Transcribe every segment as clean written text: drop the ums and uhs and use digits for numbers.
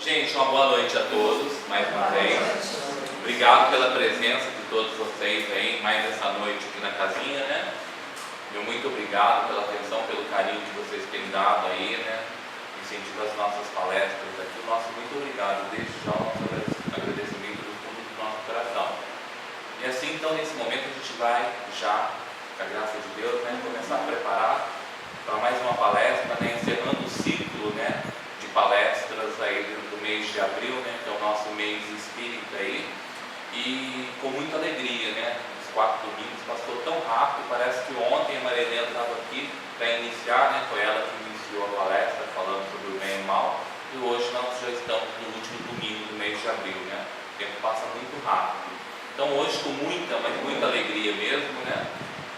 Gente, uma boa noite a todos, mais uma vez. Obrigado pela presença de todos vocês aí, mais essa noite aqui na casinha, né? Meu muito obrigado pela atenção, pelo carinho que vocês têm dado aí, né? Incentivo as nossas palestras aqui. Nosso muito obrigado, desde já o nosso agradecimento do fundo do nosso coração. E assim, então, nesse momento a gente vai já, com a graça de Deus, né, começar a preparar para mais uma palestra, né, encerrando o ciclo, né, de palestras aí do mês de abril, né, que é o nosso mês espírita aí, e com muita alegria, né, os 4 domingos passou tão rápido, parece que ontem a Maria Helena estava aqui para iniciar, né, foi ela que iniciou a palestra falando sobre o bem e o mal, e hoje nós já estamos no último domingo do mês de abril, né, o tempo passa muito rápido. Então hoje, com muita, mas muita alegria mesmo, né,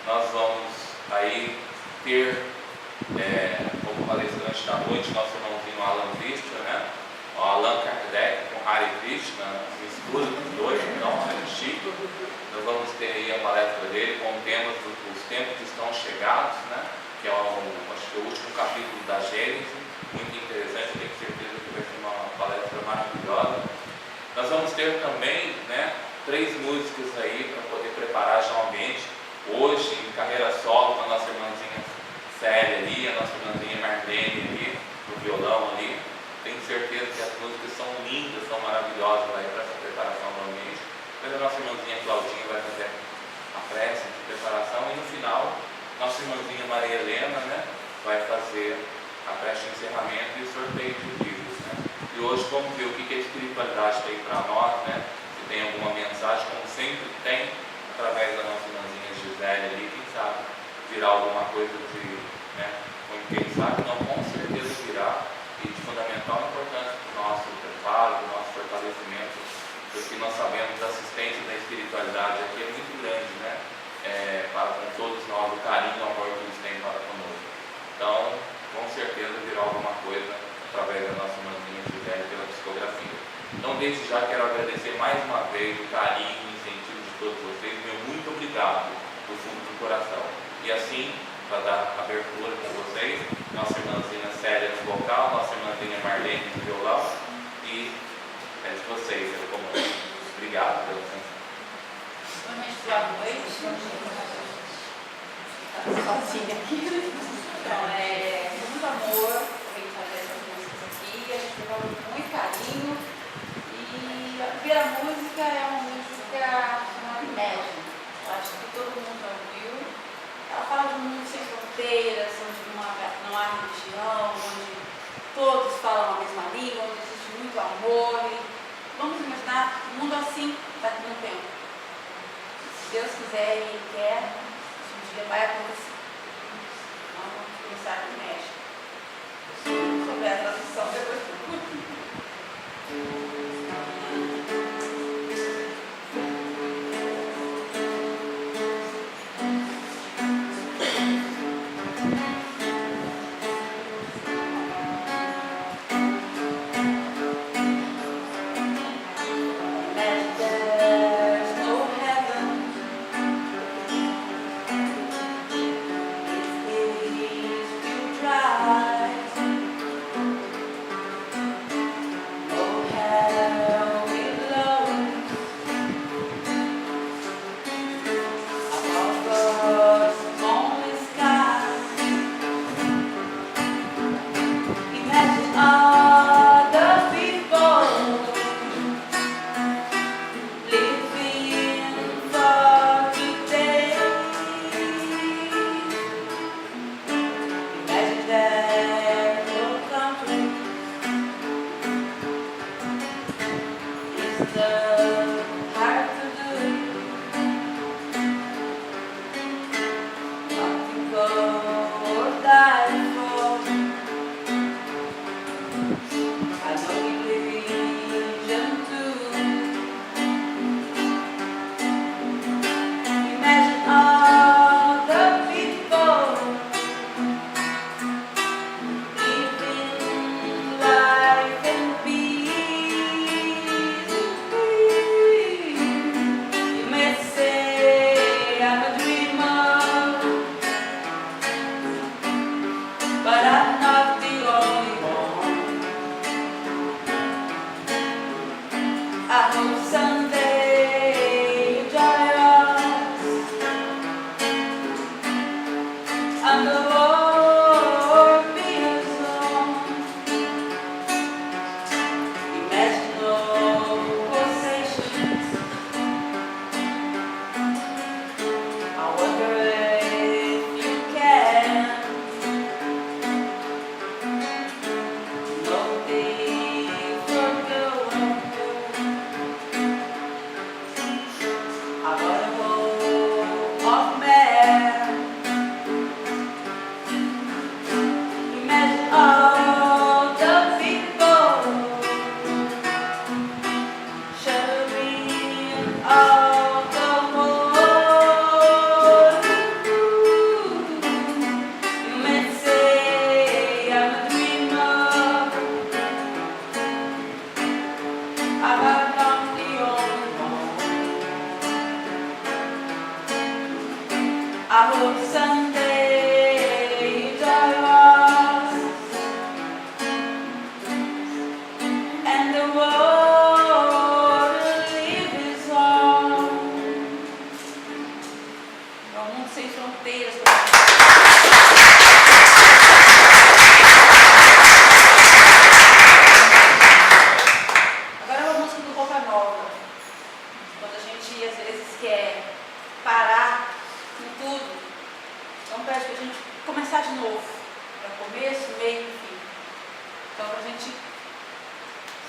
nós vamos aí ter como palestrante da noite, nosso irmãozinho Alan Krishna, né? O Allan Kardec com Hare Krishna, mistura dos dois, então é chique. Nós vamos ter aí a palestra dele com temas dos tempos que estão chegados, né? Que é acho que é o último capítulo da Gênesis, muito interessante, eu tenho certeza que vai ser uma palestra maravilhosa. Nós vamos ter também, né, 3 músicas aí para poder preparar já o ambiente. Hoje, em carreira solo, com a nossa irmãzinha Célia ali, a nossa irmãzinha Marlene ali, no violão ali. Tenho certeza que as músicas são lindas, são maravilhosas aí para essa preparação do ambiente. Depois a nossa irmãzinha Claudinha vai fazer a prece de preparação e no final, nossa irmãzinha Maria Helena, né, vai fazer a prece de encerramento e o sorteio de livros, né. E hoje vamos ver o que a espiritualidade tem para nós, né, se tem alguma mensagem, como sempre tem, através da nossa irmãzinha Gisele ali, quem sabe virar alguma coisa de, né, quem sabe não, com certeza virá, e de fundamental importância para o nosso preparo, para o nosso fortalecimento, porque nós sabemos que a assistência da espiritualidade aqui é muito grande, né, para com todos nós, o carinho e o amor que eles têm para conosco. Então, com certeza virá alguma coisa através da nossa irmãzinha Gisele pela psicografia. Então, desde já quero agradecer mais uma vez o carinho e o incentivo de todos vocês, meu muito obrigado do fundo do coração. E assim, para dar abertura com vocês, nossa irmãzinha Célia no vocal, nossa irmãzinha Marlene no violão, e é de vocês, eu como obrigado pela atenção. Boa noite. Sozinha aqui. Então, com muito amor, a gente fazer essas músicas aqui, a gente preparou com muito carinho. E a primeira música é uma música chamada Imagine. Eu acho que todo mundo já ouviu. Ela fala de um mundo sem fronteiras, onde não há religião, onde todos falam a mesma língua, onde existe muito amor. E vamos imaginar um mundo assim daqui a um tempo. Se Deus quiser e Ele quer, um dia vai acontecer. Então vamos começar com o México. Sobre a tradução depois do but I'm not the only one. world to live is on. É um mundo sem fronteiras. Agora é uma música do Roupa Nova. Quando a gente às vezes quer parar com tudo, então pede pra gente começar de novo. Para começo, meio e fim. Então pra gente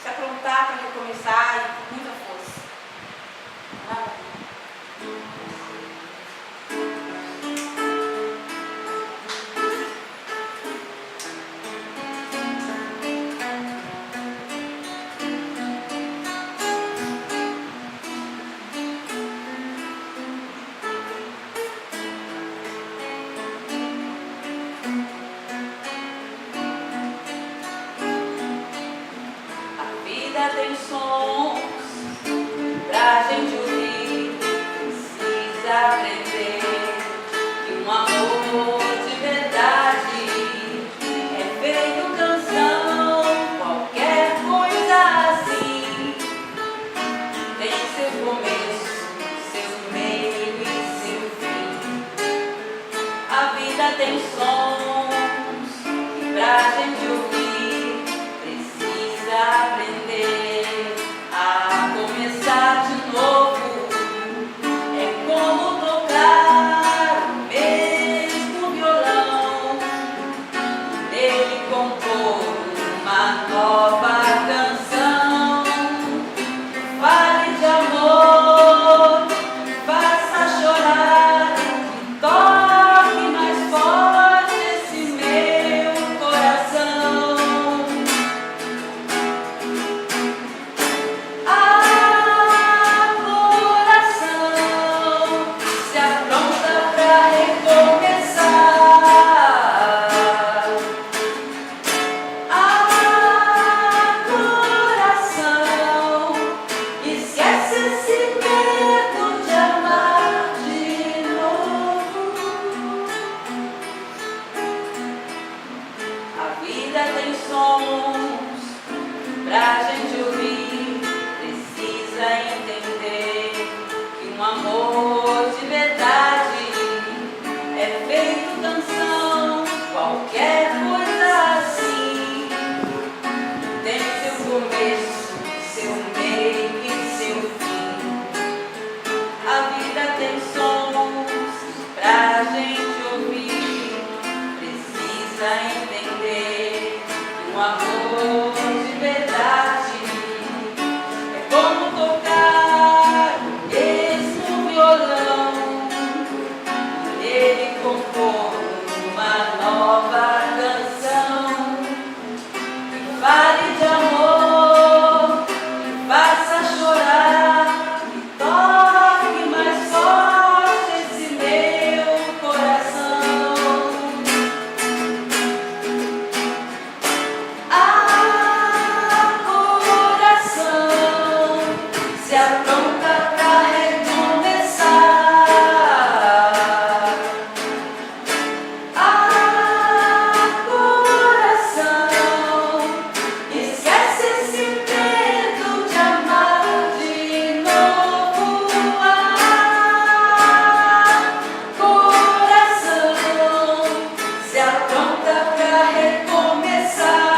se aprontar para recomeçar e com muita força. Vamos lá? Tem sons pra gente ouvir, precisa aprender que um amor de verdade é feito canção, qualquer coisa assim tem seu começo, seu meio e seu fim. A vida tem sons pra gente ouvir, precisa aprender a começar de novo. É como tocar o mesmo violão, nele compor uma nova canção. Fale de amor, faça chorar, toque mais forte esse meu coração. Pra gente ouvir, precisa entender que um amor de verdade é feito canção, qualquer coisa assim tem seu começo, seu meio e seu fim. A vida tem sons pra gente ouvir, precisa entender que um amor de verdade é como tocar o mesmo violão, nele compor uma nova canção que fale de amor, que faça chorar e toque mais forte esse meu coração. Se apronta pra recomeçar. Coração, esquece esse medo de amar de novo. Coração, se apronta pra recomeçar.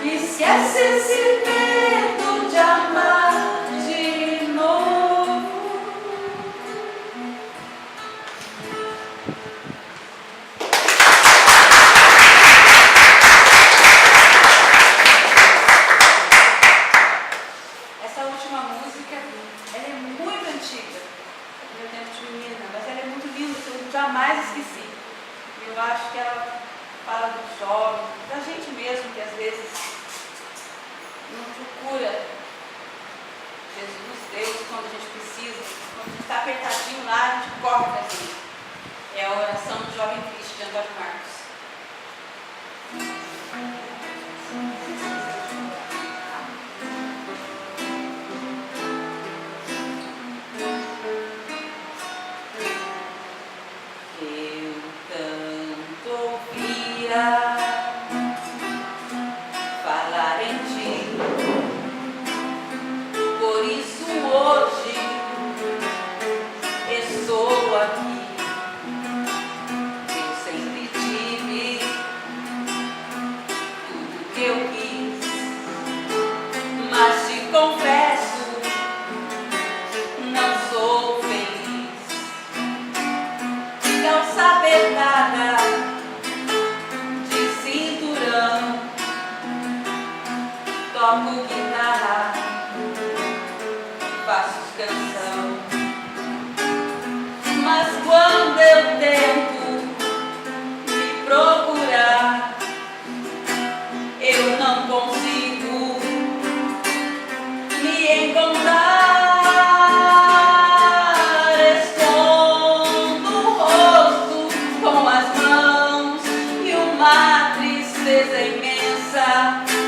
Esquece esse medo de amar de novo. Essa última música, ela é muito antiga, do meu tempo de menina, mas ela é muito linda, que eu jamais esqueci. Eu acho que ela fala do jovem, da gente mesmo, que às vezes não procura Jesus, Deus, quando a gente precisa. Quando a gente está apertadinho lá, a gente corre para Ele. É a oração do Jovem Cristo de Antônio Marcos. Eu queria falar em ti. Por isso hoje estou aqui. Eu sempre tive tudo que eu quis, mas te confesso, não sou feliz. Não saber nada de cinturão, toco guitarra, faço canção, mas quando eu tento me procurar, eu não consigo me encontrar. Escondo o rosto com as mãos e uma tristeza imensa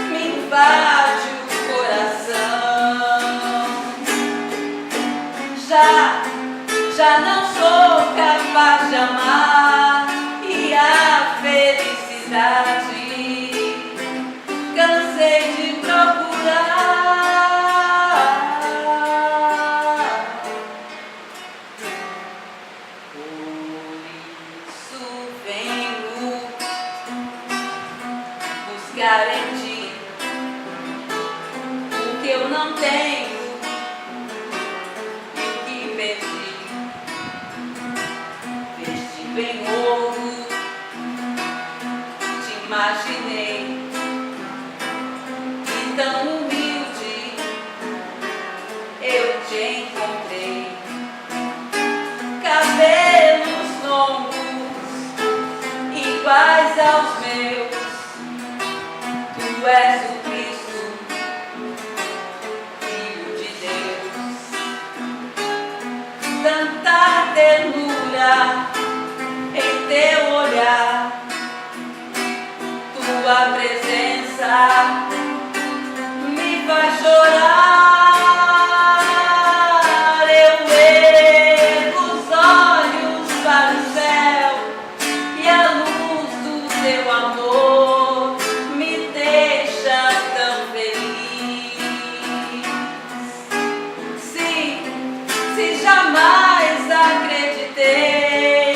me invade o coração. Já não sou capaz de amar, e a felicidade cansei de procurar. Por isso venho buscar em ti o que eu não tenho e o que perdi. Vesti bem ouro, te imaginei, e tão humilde eu te encontrei. Cabelos longos iguais aos meus, tu és o Cristo, Filho de Deus. Tanta ternura em teu olhar, tua presença me faz chorar. Eu ergo os olhos para o céu e a luz do teu amor me deixa tão feliz. Se jamais acreditei,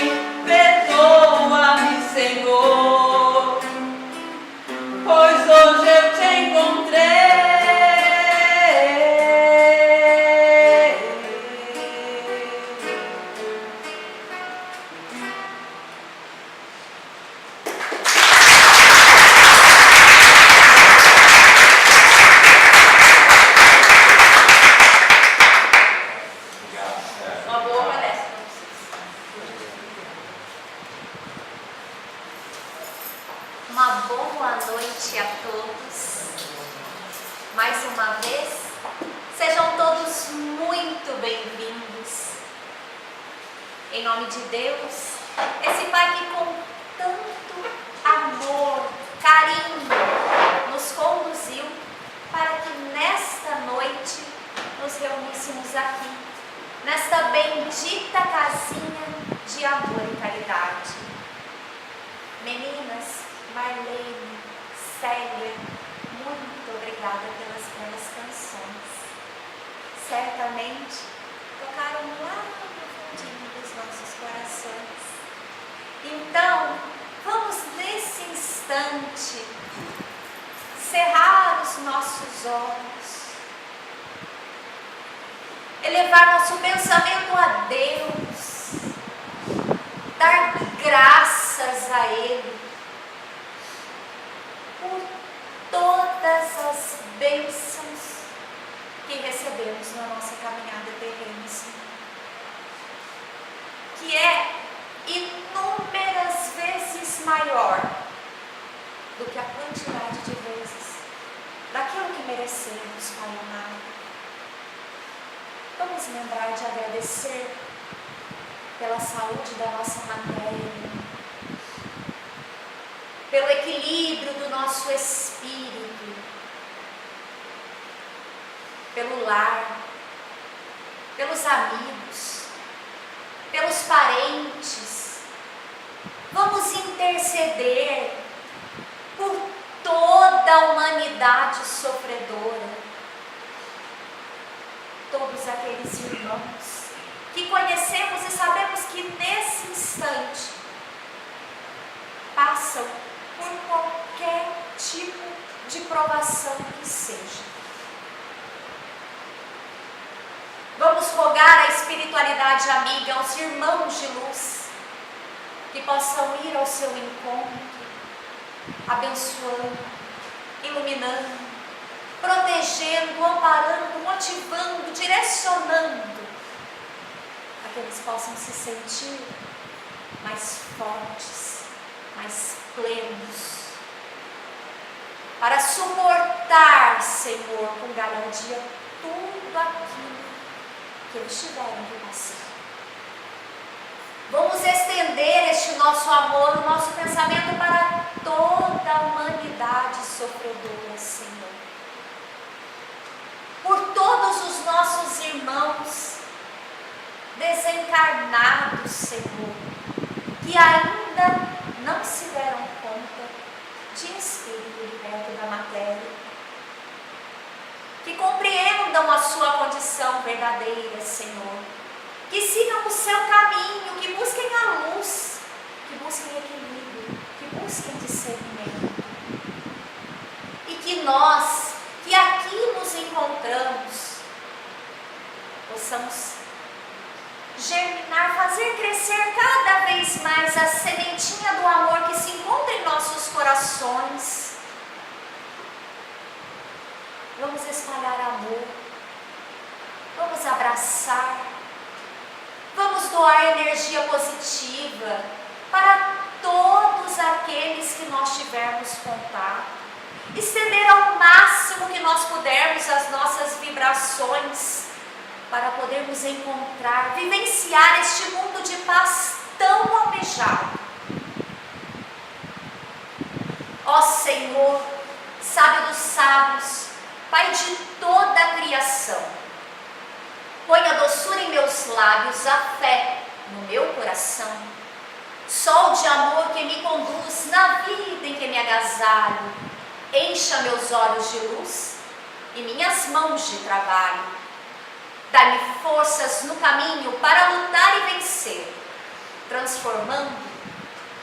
perdoa-me, Senhor, pois hoje eu te encontrei. Uma boa palestra para vocês. Uma boa noite a todos. Mais uma vez, sejam todos muito bem-vindos. Em nome de Deus, esse Pai que com tanto amor, carinho, nos conduziu para que nesta noite nos reuníssemos aqui, nesta bendita casinha de amor e caridade. Meninas, Marlene, Célia, muito obrigada pelas belas canções. Certamente tocaram lá no fundinho dos nossos corações. Então, vamos nesse instante cerrar os nossos olhos, elevar nosso pensamento a Deus, dar graças a Ele por todas as bênçãos que recebemos na nossa caminhada terrena, que é inúmeras vezes maior do que a quantidade de vezes daquilo que merecemos, Pai amado. Vamos lembrar de agradecer pela saúde da nossa matéria, pelo equilíbrio do nosso espírito, pelo lar, pelos amigos, pelos parentes. Vamos interceder por toda a humanidade sofredora, todos aqueles irmãos que conhecemos e sabemos que nesse instante passam por qualquer tipo de provação que seja. Vamos rogar à espiritualidade amiga, aos irmãos de luz, que possam ir ao seu encontro, abençoando, iluminando, protegendo, amparando, motivando, direcionando, para que eles possam se sentir mais fortes, mais plenos, para suportar, Senhor, com garantia, tudo aquilo que eles tiveram que passar. Vamos estender este nosso amor, o nosso pensamento para toda a humanidade sofredora, Senhor. Por todos os nossos irmãos desencarnados, Senhor, que ainda não se deram conta de espírito liberto da matéria, que compreendam a sua condição verdadeira, Senhor, que sigam o seu caminho, que busquem a luz, que busquem equilíbrio, que busquem discernimento, e que nós, que aqui nos encontramos, possamos germinar, fazer crescer cada vez mais a sementinha do amor que se encontra em nossos corações. Vamos espalhar amor, vamos abraçar, vamos doar energia positiva para todos aqueles que nós tivermos contato, estender ao máximo que nós pudermos as nossas vibrações, para podermos encontrar, vivenciar este mundo de paz tão almejado. Ó Senhor, sábio dos sábios, Pai de toda a criação, põe a doçura em meus lábios, a fé no meu coração, sol de amor que me conduz na vida em que me agasalho, encha meus olhos de luz e minhas mãos de trabalho. Dá-me forças no caminho para lutar e vencer, transformando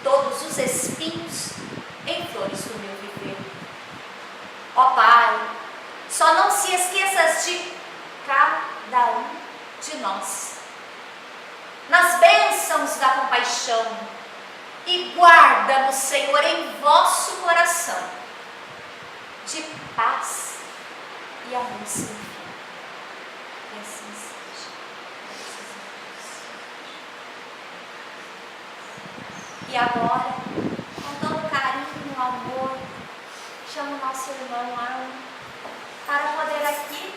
todos os espinhos em flores do meu viver. Ó Pai, só não se esqueças de cada um de nós, nas bênçãos da compaixão, e guarda-nos, Senhor, em vosso coração, de paz e amor sem fim. E assim seja. E agora, com todo carinho, amor, chamo o nosso irmão Arno para poder aqui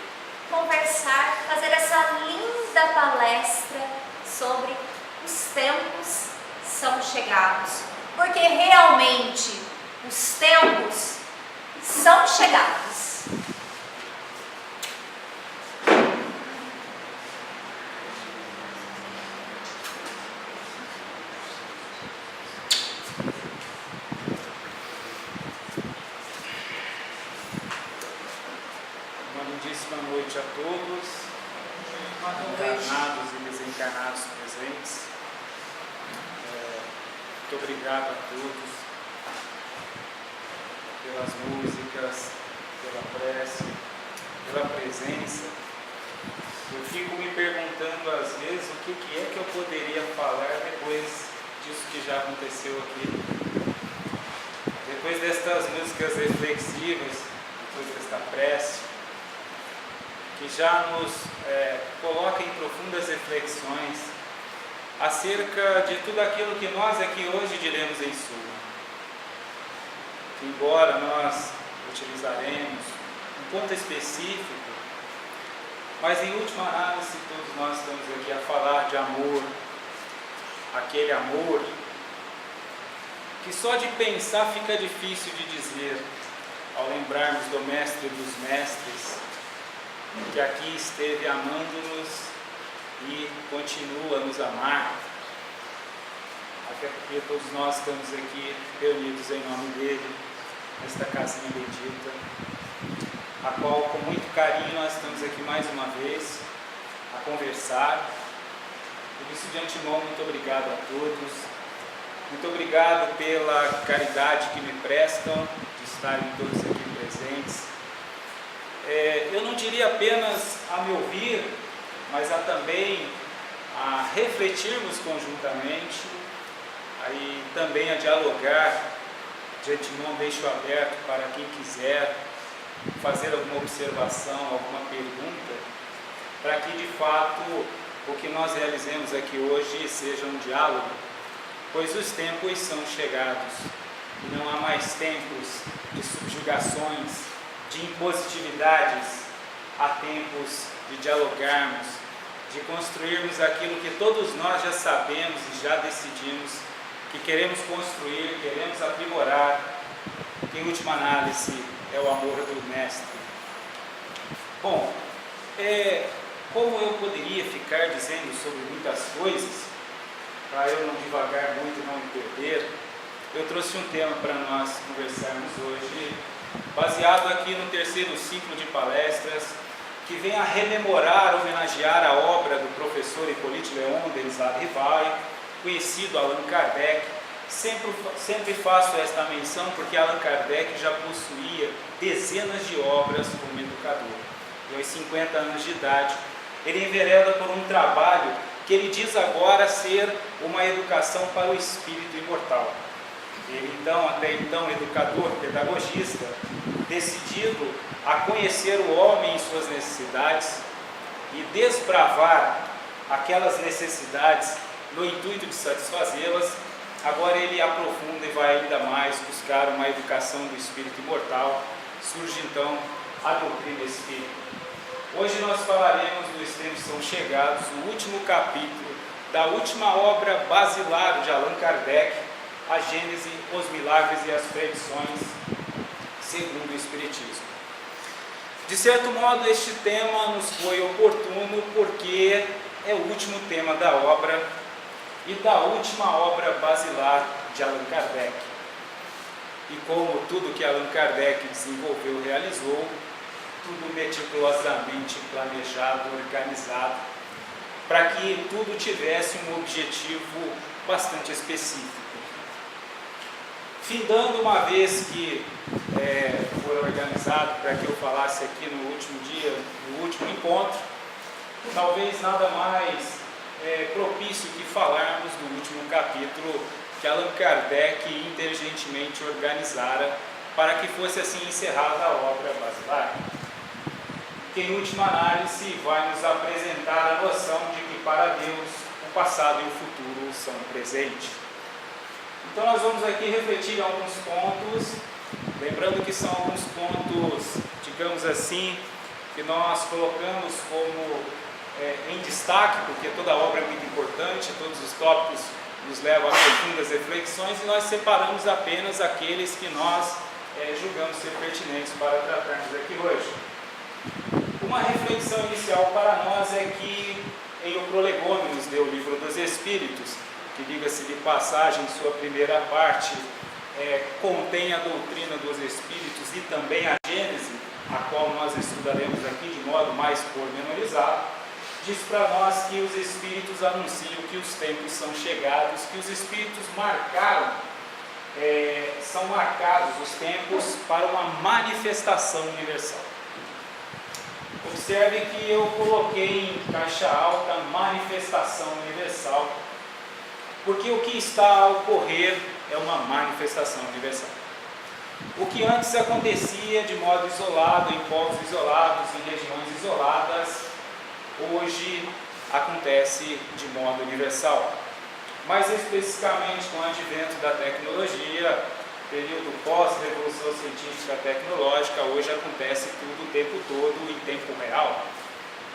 conversar, fazer essa linda palestra sobre os tempos são chegados, porque realmente os tempos são chegados. Uma noite a todos, encarnados e desencarnados presentes. Muito obrigado a todos pelas músicas, pela prece, pela presença. Eu fico me perguntando às vezes o que é que eu poderia falar depois disso que já aconteceu aqui. Depois destas músicas reflexivas, depois desta prece, que já nos coloca em profundas reflexões acerca de tudo aquilo que nós aqui hoje diremos em suma. Que embora nós utilizaremos um ponto específico, mas em última análise todos nós estamos aqui a falar de amor, aquele amor que só de pensar fica difícil de dizer, ao lembrarmos do Mestre dos Mestres, que aqui esteve amando-nos e continua a nos amar, até porque todos nós estamos aqui reunidos em nome dele, nesta casinha bendita, a qual com muito carinho nós estamos aqui mais uma vez a conversar. Por isso, de antemão, muito obrigado a todos. Muito obrigado pela caridade que me prestam de estarem todos aqui presentes. Eu não diria apenas a me ouvir, mas também a refletirmos conjuntamente, aí também a dialogar. De antemão deixo aberto para quem quiser fazer alguma observação, alguma pergunta, para que de fato o que nós realizemos aqui hoje seja um diálogo, pois os tempos são chegados e não há mais tempos de subjugações, de impositividades, há tempos de dialogarmos, de construirmos aquilo que todos nós já sabemos e já decidimos que queremos construir, queremos aprimorar, que em última análise é o amor do Mestre. Bom, como eu poderia ficar dizendo sobre muitas coisas, para eu não divagar muito e não me perder, eu trouxe um tema para nós conversarmos hoje, baseado aqui no 3º ciclo de palestras, que vem a rememorar, homenagear a obra do professor Hippolyte Léon Denis Rivail, conhecido Allan Kardec. Sempre faço esta menção porque Allan Kardec já possuía dezenas de obras como educador. E aos 50 anos de idade, ele envereda por um trabalho que ele diz agora ser uma educação para o espírito imortal. Ele então, até então educador, pedagogista, decidido a conhecer o homem em suas necessidades e desbravar aquelas necessidades no intuito de satisfazê-las, agora ele aprofunda e vai ainda mais buscar uma educação do espírito imortal. Surge então a doutrina espírita. Hoje nós falaremos dos tempos são chegados, o último capítulo da última obra basilar de Allan Kardec, a Gênese, os milagres e as predições segundo o Espiritismo. De certo modo, este tema nos foi oportuno porque é o último tema da obra e da última obra basilar de Allan Kardec. E como tudo que Allan Kardec desenvolveu e realizou, tudo meticulosamente planejado, organizado, para que tudo tivesse um objetivo bastante específico. Findando uma vez que foi organizado para que eu falasse aqui no último dia, no último encontro, talvez nada mais propício que falarmos do último capítulo que Allan Kardec inteligentemente organizara para que fosse assim encerrada a obra basilar, que em última análise vai nos apresentar a noção de que para Deus o passado e o futuro são presente. Então nós vamos aqui refletir alguns pontos, lembrando que são alguns pontos, digamos assim, que nós colocamos como em destaque, porque toda a obra é muito importante, todos os tópicos nos levam a profundas reflexões, e nós separamos apenas aqueles que nós julgamos ser pertinentes para tratarmos aqui hoje. Uma reflexão inicial para nós é que em O Prolegômenos do Livro dos Espíritos, que diga-se de passagem, sua primeira parte contém a doutrina dos Espíritos e também a Gênese, a qual nós estudaremos aqui de modo mais pormenorizado, diz para nós que os Espíritos anunciam que os tempos são chegados, que os Espíritos marcaram, são marcados os tempos para uma manifestação universal. Observe que eu coloquei em caixa alta manifestação universal, porque o que está a ocorrer é uma manifestação universal. O que antes acontecia de modo isolado, em povos isolados, em regiões isoladas, hoje acontece de modo universal. Mais especificamente com o advento da tecnologia, período pós-revolução científica tecnológica, hoje acontece tudo o tempo todo, em tempo real.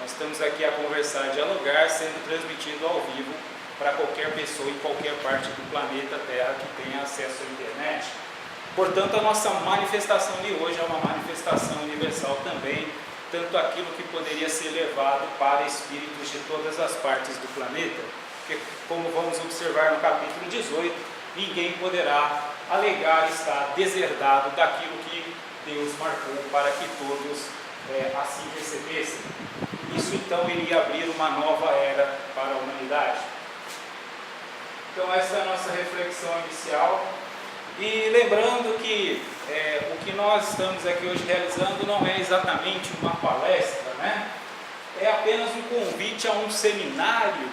Nós estamos aqui a conversar, a dialogar, sendo transmitido ao vivo para qualquer pessoa em qualquer parte do planeta Terra que tenha acesso à internet. Portanto, a nossa manifestação de hoje é uma manifestação universal também, tanto aquilo que poderia ser levado para espíritos de todas as partes do planeta, porque, como vamos observar no capítulo 18, ninguém poderá alegar estar deserdado daquilo que Deus marcou para que todos assim recebessem. Isso então iria abrir uma nova era para a humanidade. Então essa é a nossa reflexão inicial. E lembrando que o que nós estamos aqui hoje realizando não é exatamente uma palestra, né? É apenas um convite a um seminário,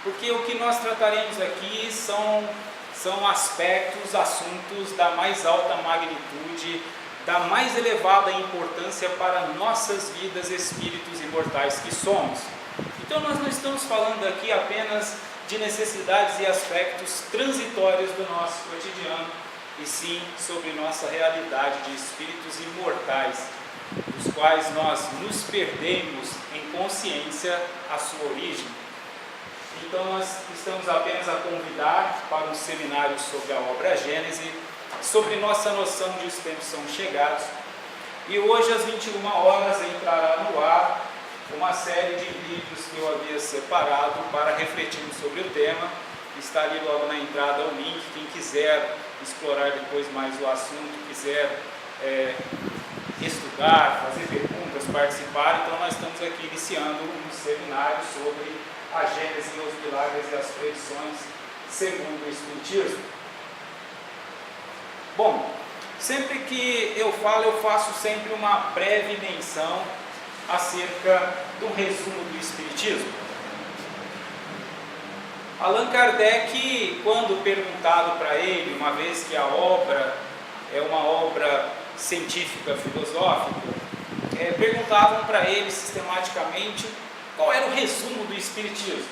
porque o que nós trataremos aqui são aspectos, assuntos da mais alta magnitude, da mais elevada importância para nossas vidas, espíritos imortais que somos. Então nós não estamos falando aqui apenas de necessidades e aspectos transitórios do nosso cotidiano, e sim sobre nossa realidade de espíritos imortais, dos quais nós nos perdemos em consciência a sua origem. Então nós estamos apenas a convidar para um seminário sobre a obra Gênese, sobre nossa noção de os tempos são chegados. E hoje às 21 horas entrará no ar uma série de vídeos que eu havia separado para refletirmos sobre o tema. Está ali logo na entrada o link, quem quiser explorar depois mais o assunto, quiser estudar, fazer perguntas, participar. Então nós estamos aqui iniciando um seminário sobre a Gênese, os milagres e as predições segundo o Espiritismo. Bom, sempre que eu falo, eu faço sempre uma breve menção acerca do resumo do Espiritismo. Allan Kardec, quando perguntado para ele, uma vez que a obra é uma obra científica, filosófica, perguntavam para ele sistematicamente qual era o resumo do Espiritismo.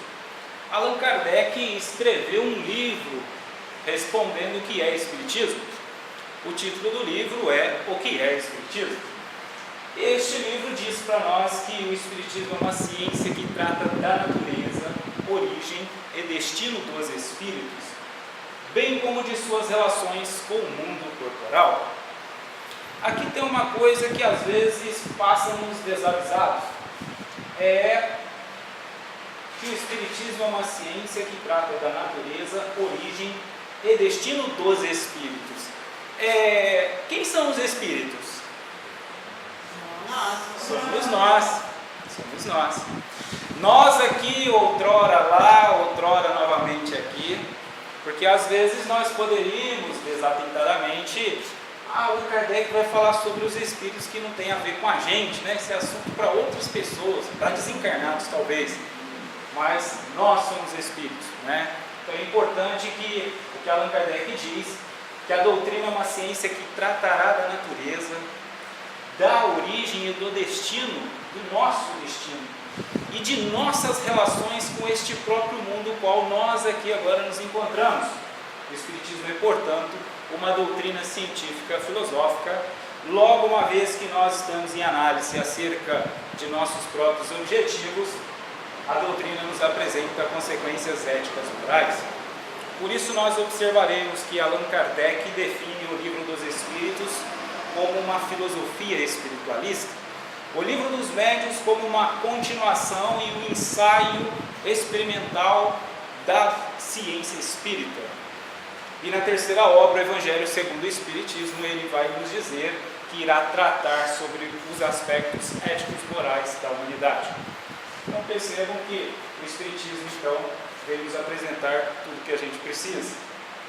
Allan Kardec escreveu um livro respondendo o que é Espiritismo. O título do livro é O que é Espiritismo? Este livro diz para nós que o Espiritismo é uma ciência que trata da natureza, origem e destino dos espíritos, bem como de suas relações com o mundo corporal. Aqui tem uma coisa que às vezes passa-nos desavisados, é que o Espiritismo é uma ciência que trata da natureza, origem e destino dos espíritos. Quem são os espíritos? Somos nós. Somos nós. Nós aqui, outrora lá, outrora novamente aqui, porque às vezes nós poderíamos desatentadamente, o Kardec vai falar sobre os espíritos que não tem a ver com a gente, né? Esse é assunto para outras pessoas, para desencarnados talvez, mas nós somos espíritos, né? Então é importante que o que Allan Kardec diz, que a doutrina é uma ciência que tratará da natureza, da origem e do destino, do nosso destino, e de nossas relações com este próprio mundo no qual nós aqui agora nos encontramos. O Espiritismo é, portanto, uma doutrina científica filosófica, logo uma vez que nós estamos em análise acerca de nossos próprios objetivos, a doutrina nos apresenta consequências éticas morais. Por isso nós observaremos que Allan Kardec define o Livro dos Espíritos como uma filosofia espiritualista, o Livro dos Médiuns como uma continuação e um ensaio experimental da ciência espírita. E na terceira obra, o Evangelho segundo o Espiritismo, ele vai nos dizer que irá tratar sobre os aspectos éticos morais da humanidade. Então percebam que o Espiritismo então veio nos apresentar tudo o que a gente precisa.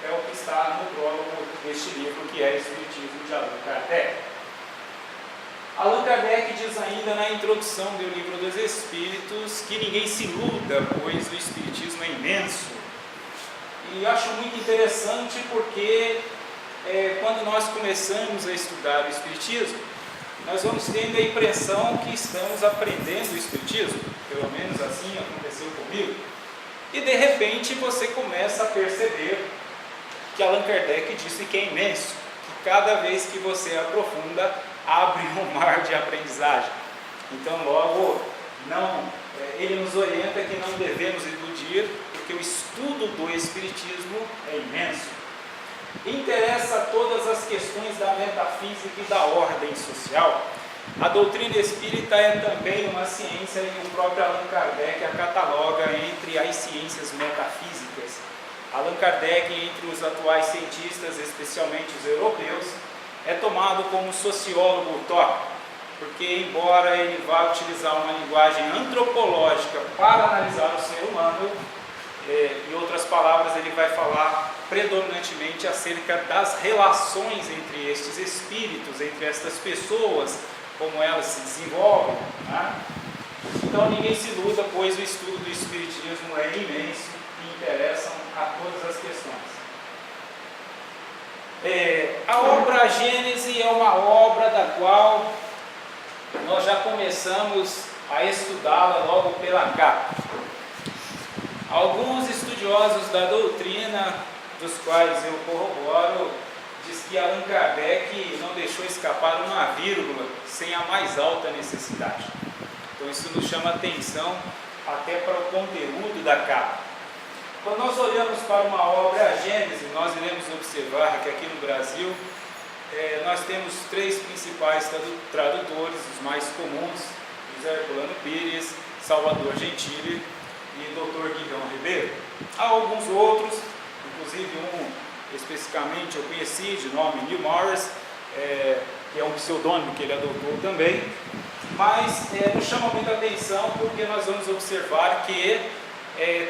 É o que está no prólogo deste livro, que é Espiritismo de Allan Kardec. Allan Kardec diz ainda na introdução do Livro dos Espíritos que ninguém se iluda, pois o Espiritismo é imenso. E acho muito interessante porque quando nós começamos a estudar o Espiritismo, nós vamos tendo a impressão que estamos aprendendo o Espiritismo, pelo menos assim aconteceu comigo, e de repente você começa a perceber que Allan Kardec disse que é imenso, que cada vez que você aprofunda, abre um mar de aprendizagem. Então logo, ele nos orienta que não devemos iludir, porque o estudo do Espiritismo é imenso. Interessa todas as questões da metafísica e da ordem social. A doutrina espírita é também uma ciência e o próprio Allan Kardec a cataloga entre as ciências metafísicas. Allan Kardec, entre os atuais cientistas, especialmente os europeus, é tomado como sociólogo utópico, porque embora ele vá utilizar uma linguagem antropológica para analisar o ser humano, em outras palavras, ele vai falar predominantemente acerca das relações entre estes espíritos, entre estas pessoas, como elas se desenvolvem, né? Então ninguém se iluda, pois o estudo do Espiritismo é imenso e interessam a todas as questões. A obra Gênese é uma obra da qual nós já começamos a estudá-la logo pela capa. Alguns estudiosos da doutrina, dos quais eu corroboro, diz que Allan Kardec não deixou escapar uma vírgula sem a mais alta necessidade. Então isso nos chama atenção até para o conteúdo da capa. Quando nós olhamos para uma obra, a Gênese, nós iremos observar que aqui no Brasil nós temos três principais tradutores, os mais comuns: José Herculano Pires, Salvador Gentili e Dr. Guilherme Ribeiro. Há alguns outros, inclusive um especificamente eu conheci, de nome Neil Morris, que é um pseudônimo que ele adotou também, mas nos chama muita atenção porque nós vamos observar que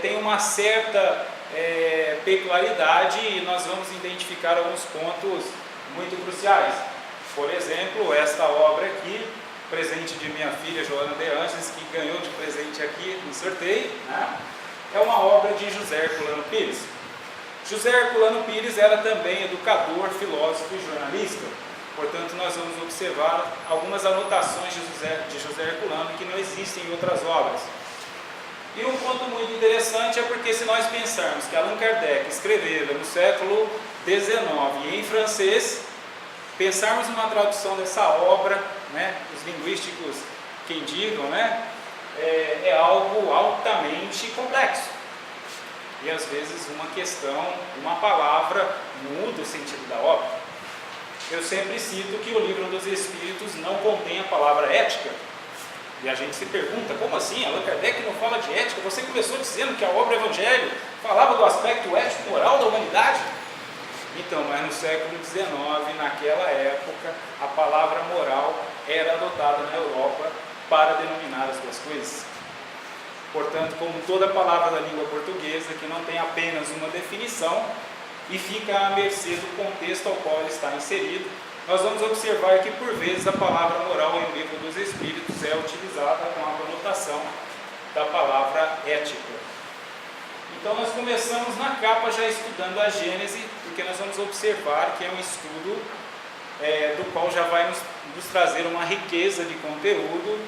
tem uma certa peculiaridade e nós vamos identificar alguns pontos muito cruciais. Por exemplo, esta obra aqui, presente de minha filha Joana de Anjos, que ganhou de presente aqui no sorteio, né? É uma obra de José Herculano Pires. José Herculano Pires era também educador, filósofo e jornalista. Portanto, nós vamos observar algumas anotações de José Herculano que não existem em outras obras. E um ponto muito interessante é porque se nós pensarmos que Allan Kardec escreveu no século XIX em francês, pensarmos numa tradução dessa obra, né, os linguísticos que indicam, né, é algo altamente complexo. E às vezes uma questão, uma palavra muda o sentido da obra. Eu sempre cito que o Livro dos Espíritos não contém a palavra ética. E a gente se pergunta, como assim? Allan Kardec não fala de ética? Você começou dizendo que a obra Evangelho falava do aspecto ético-moral da humanidade. Então, mas no século XIX, naquela época, a palavra moral era adotada na Europa para denominar as duas coisas. Portanto, como toda palavra da língua portuguesa, que não tem apenas uma definição e fica à mercê do contexto ao qual ele está inserido, nós vamos observar que, por vezes, a palavra moral em O Livro dos Espíritos é utilizada com a conotação da palavra ética. Então, nós começamos na capa já estudando a Gênese, porque nós vamos observar que é um estudo do qual já vai nos trazer uma riqueza de conteúdo.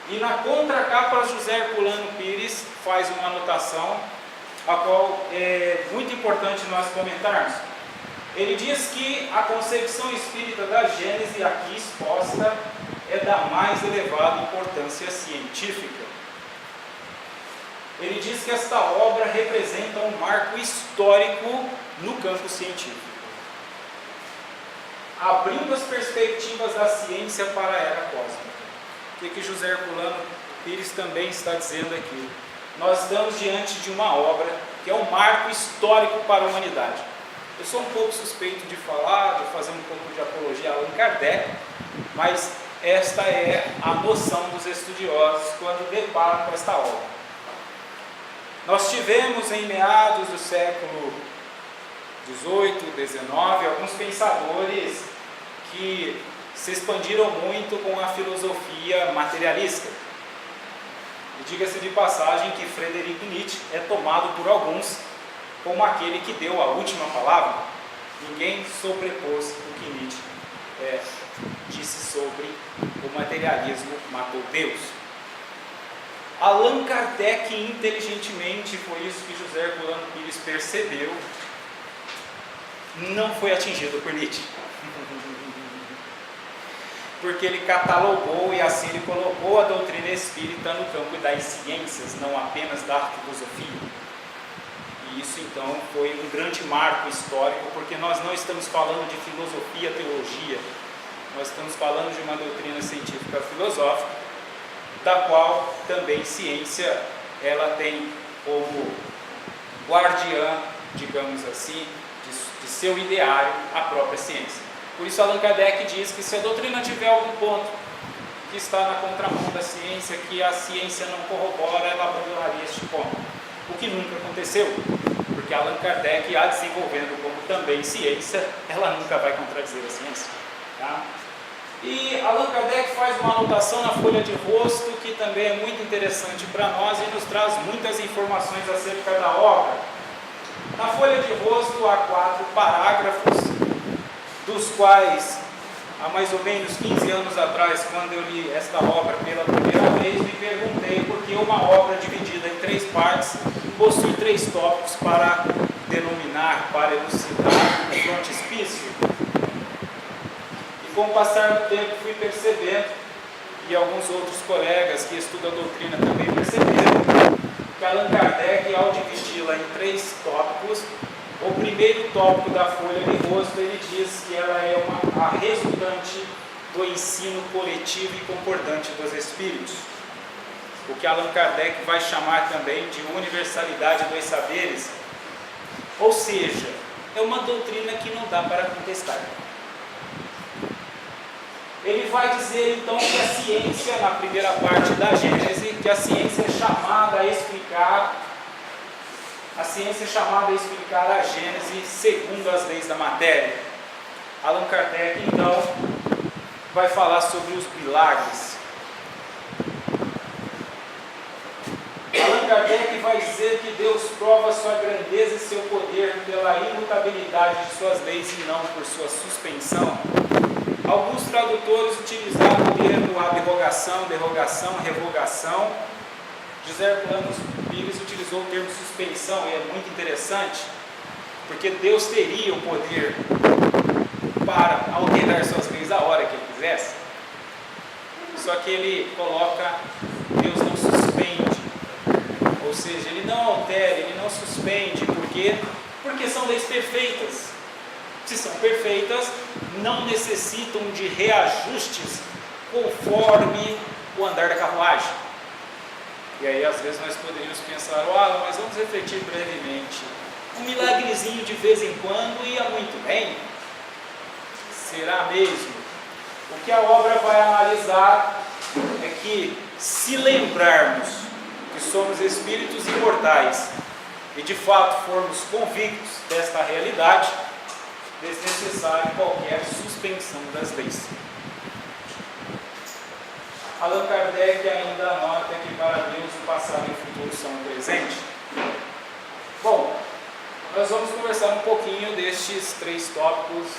E na contracapa, José Herculano Pires faz uma anotação, a qual é muito importante nós comentarmos. Ele diz que a concepção espírita da Gênese aqui exposta é da mais elevada importância científica. Ele diz que esta obra representa um marco histórico no campo científico, abrindo as perspectivas da ciência para a era cósmica. O que José Herculano Pires também está dizendo aqui? Nós estamos diante de uma obra que é um marco histórico para a humanidade. Eu sou um pouco suspeito de falar, de fazer um pouco de apologia a Allan Kardec, mas esta é a noção dos estudiosos quando deparam com esta obra. Nós tivemos em meados do século XVIII, XIX, alguns pensadores que se expandiram muito com a filosofia materialista. E diga-se de passagem que Friedrich Nietzsche é tomado por alguns como aquele que deu a última palavra. Ninguém sobrepôs o que Nietzsche disse sobre o materialismo matou Deus. Allan Kardec, inteligentemente, foi isso que José Herculano Pires percebeu, não foi atingido por Nietzsche. Porque ele catalogou e assim ele colocou a doutrina espírita no campo das ciências, não apenas da filosofia. E isso então foi um grande marco histórico, porque nós não estamos falando de filosofia, teologia, nós estamos falando de uma doutrina científica filosófica, da qual também ciência ela tem como guardiã digamos assim, de seu ideário a própria ciência. Por isso Allan Kardec diz que se a doutrina tiver algum ponto que está na contramão da ciência, que a ciência não corrobora, ela abandonaria este ponto. O que nunca aconteceu, porque Allan Kardec, a desenvolvendo como também ciência, ela nunca vai contradizer a ciência. Tá? E Allan Kardec faz uma anotação na folha de rosto que também é muito interessante para nós e nos traz muitas informações acerca da obra. Na folha de rosto há 4 parágrafos, dos quais há mais ou menos 15 anos atrás, quando eu li esta obra pela primeira vez, me perguntei por que uma obra dividida em 3 partes possui 3 tópicos para denominar, para elucidar o frontispício. E com o passar do tempo fui percebendo, e alguns outros colegas que estudam a doutrina também perceberam, que Allan Kardec, ao dividi-la em 3 tópicos, o primeiro tópico da folha de rosto, ele diz que ela é a resultante do ensino coletivo e concordante dos espíritos. O que Allan Kardec vai chamar também de universalidade dos saberes. Ou seja, é uma doutrina que não dá para contestar. Ele vai dizer então que a ciência, na primeira parte da Gênese, que a ciência é chamada a explicar a Gênese segundo as leis da matéria. Allan Kardec, então, vai falar sobre os milagres. Allan Kardec vai dizer que Deus prova sua grandeza e seu poder pela imutabilidade de suas leis e não por sua suspensão. Alguns tradutores utilizaram o termo abrogação, derrogação, revogação. José Herculano Pires utilizou o termo suspensão, e é muito interessante, porque Deus teria o poder para alterar suas leis a hora que ele quisesse, só que ele coloca, Deus não suspende, ou seja, ele não altera, ele não suspende, por quê? Porque são leis perfeitas. Se são perfeitas, não necessitam de reajustes conforme o andar da carruagem. E aí às vezes nós poderíamos pensar, mas vamos refletir brevemente. Um milagrezinho de vez em quando ia muito bem? Será mesmo? O que a obra vai analisar é que, se lembrarmos que somos espíritos imortais e de fato formos convictos desta realidade, desnecessário qualquer suspensão das leis. Allan Kardec ainda anota que para Deus o passado e o futuro são o presente. Bom, nós vamos conversar um pouquinho destes 3 tópicos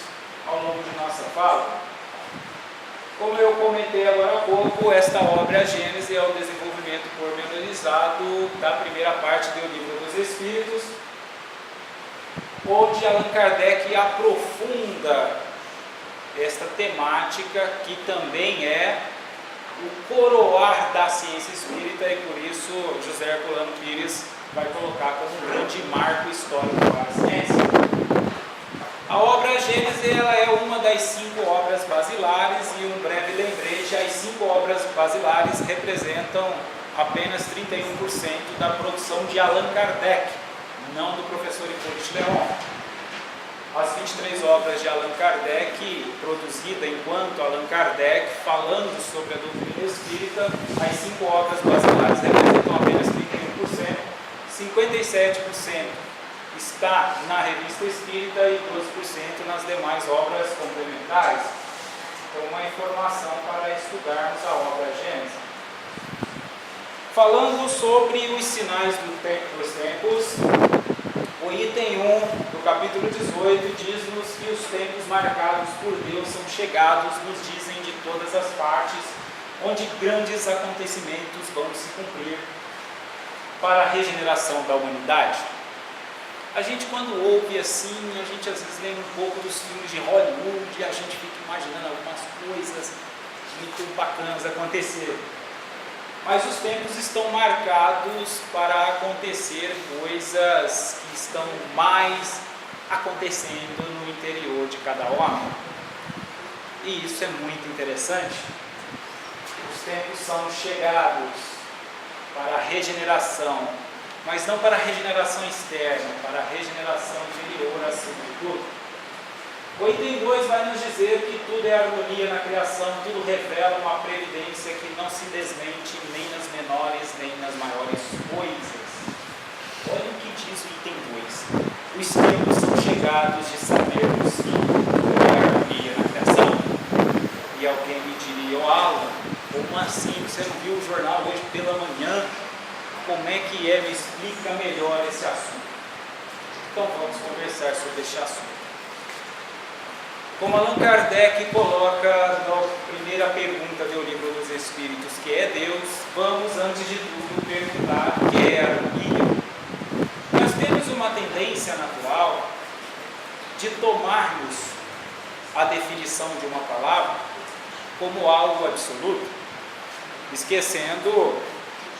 ao longo de nossa fala. Como eu comentei agora há pouco, esta obra, a Gênese, é o desenvolvimento pormenorizado da primeira parte do Livro dos Espíritos, onde Allan Kardec aprofunda esta temática que também é o coroar da ciência espírita, e por isso José Herculano Pires vai colocar como um grande marco histórico para a ciência. A obra Gênese, ela é uma das 5 obras basilares, e um breve lembrete: as 5 obras basilares representam apenas 31% da produção de Allan Kardec, não do professor Hipólito Leon. As 23 obras de Allan Kardec, produzida enquanto Allan Kardec, falando sobre a doutrina espírita, as 5 obras basilares representam apenas 31%, 57% está na Revista Espírita e 12% nas demais obras complementares. Então, uma informação para estudarmos a obra Gênese. Falando sobre os sinais dos tempos, o item 1 do capítulo 18 diz-nos que os tempos marcados por Deus são chegados, nos dizem, de todas as partes, onde grandes acontecimentos vão se cumprir para a regeneração da humanidade. A gente, quando ouve assim, a gente às vezes lembra um pouco dos filmes de Hollywood e a gente fica imaginando algumas coisas muito bacanas acontecerem. Mas os tempos estão marcados para acontecer coisas que estão mais acontecendo no interior de cada homem. E isso é muito interessante. Os tempos são chegados para a regeneração mas não para a regeneração externa, para a regeneração interior acima de tudo. O item 2 vai nos dizer que tudo é harmonia na criação, tudo revela uma previdência que não se desmente nem nas menores nem nas maiores coisas. Olha o que diz o item 2. Os tempos são chegados de sabermos que tudo é harmonia na criação. E alguém me diria, Alan, como assim? Você não viu o jornal hoje pela manhã? Como é que é? Me explica melhor esse assunto. Então vamos conversar sobre este assunto. Como Allan Kardec coloca na primeira pergunta do Livro dos Espíritos, que é Deus, vamos antes de tudo perguntar o que é harmonia. Nós temos uma tendência natural de tomarmos a definição de uma palavra como algo absoluto, esquecendo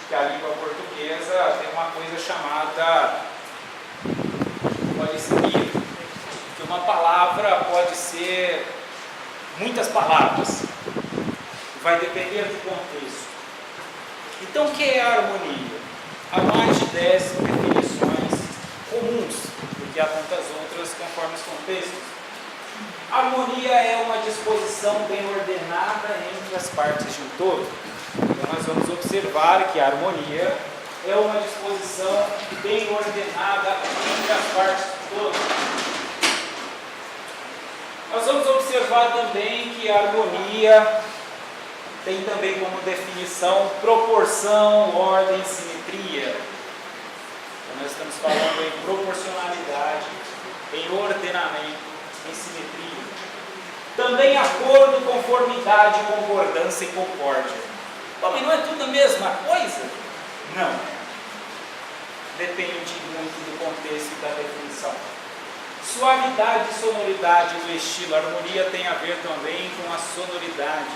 que a língua portuguesa tem uma coisa chamada polissemia, que uma palavra pode ser muitas palavras, vai depender do contexto. Então, o que é a harmonia? Há mais de 10 definições comuns, porque há tantas outras conforme os contextos. A harmonia é uma disposição bem ordenada entre as partes de um todo. Então nós vamos observar que a harmonia é uma disposição bem ordenada entre as partes do todo. Nós vamos observar também que a harmonia tem também como definição proporção, ordem, simetria. Então nós estamos falando em proporcionalidade, em ordenamento, em simetria. Também acordo, conformidade, concordância e concórdia. Bom, mas não é tudo a mesma coisa? Não. Depende muito do contexto e da definição. Suavidade e sonoridade do estilo. A harmonia tem a ver também com a sonoridade.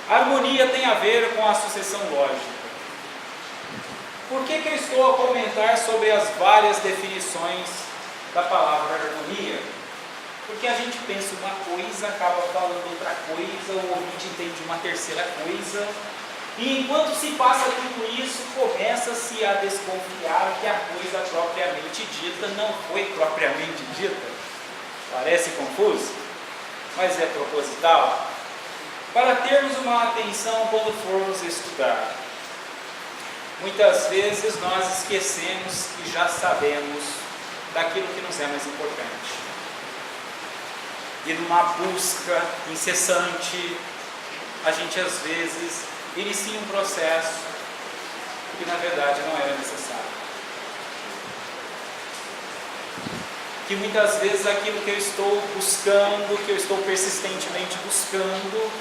A harmonia tem a ver com a sucessão lógica. Por que eu estou a comentar sobre as várias definições da palavra harmonia? Porque a gente pensa uma coisa, acaba falando outra coisa, o ouvinte entende uma terceira coisa, e enquanto se passa tudo isso, começa-se a desconfiar que a coisa propriamente dita não foi propriamente dita. Parece confuso, mas é proposital. Para termos uma atenção quando formos estudar. Muitas vezes nós esquecemos que já sabemos daquilo que nos é mais importante. E numa busca incessante, a gente às vezes inicia um processo que na verdade não era necessário. Que muitas vezes aquilo que eu estou buscando, que eu estou persistentemente buscando,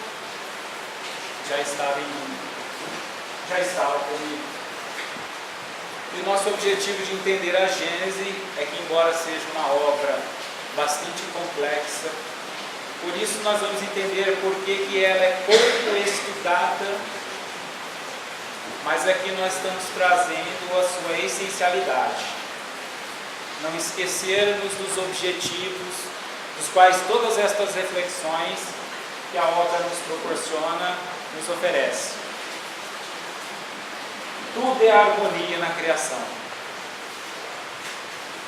já estava em mim, já estava comigo. E o nosso objetivo de entender a Gênese é que, embora seja uma obra bastante complexa, por isso nós vamos entender por que ela é pouco estudada, mas aqui nós estamos trazendo a sua essencialidade. Não esquecermos dos objetivos, dos quais todas estas reflexões que a obra nos proporciona, nos oferece. Tudo é harmonia na criação.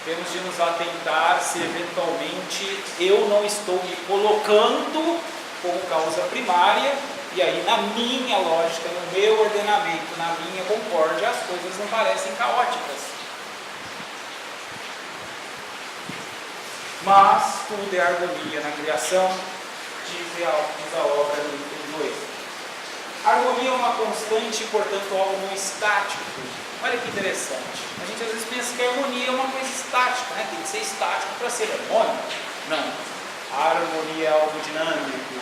Temos de nos atentar se eventualmente eu não estou me colocando como causa primária, e aí na minha lógica, no meu ordenamento, na minha concórdia, as coisas não parecem caóticas. Mas tudo é harmonia na criação, diz a obra do item 2. A harmonia é uma constante, portanto, algo não estático. Olha que interessante. A gente às vezes pensa que a harmonia é uma coisa estática, né? Tem que ser estático para ser harmônico. Não. A harmonia é algo dinâmico.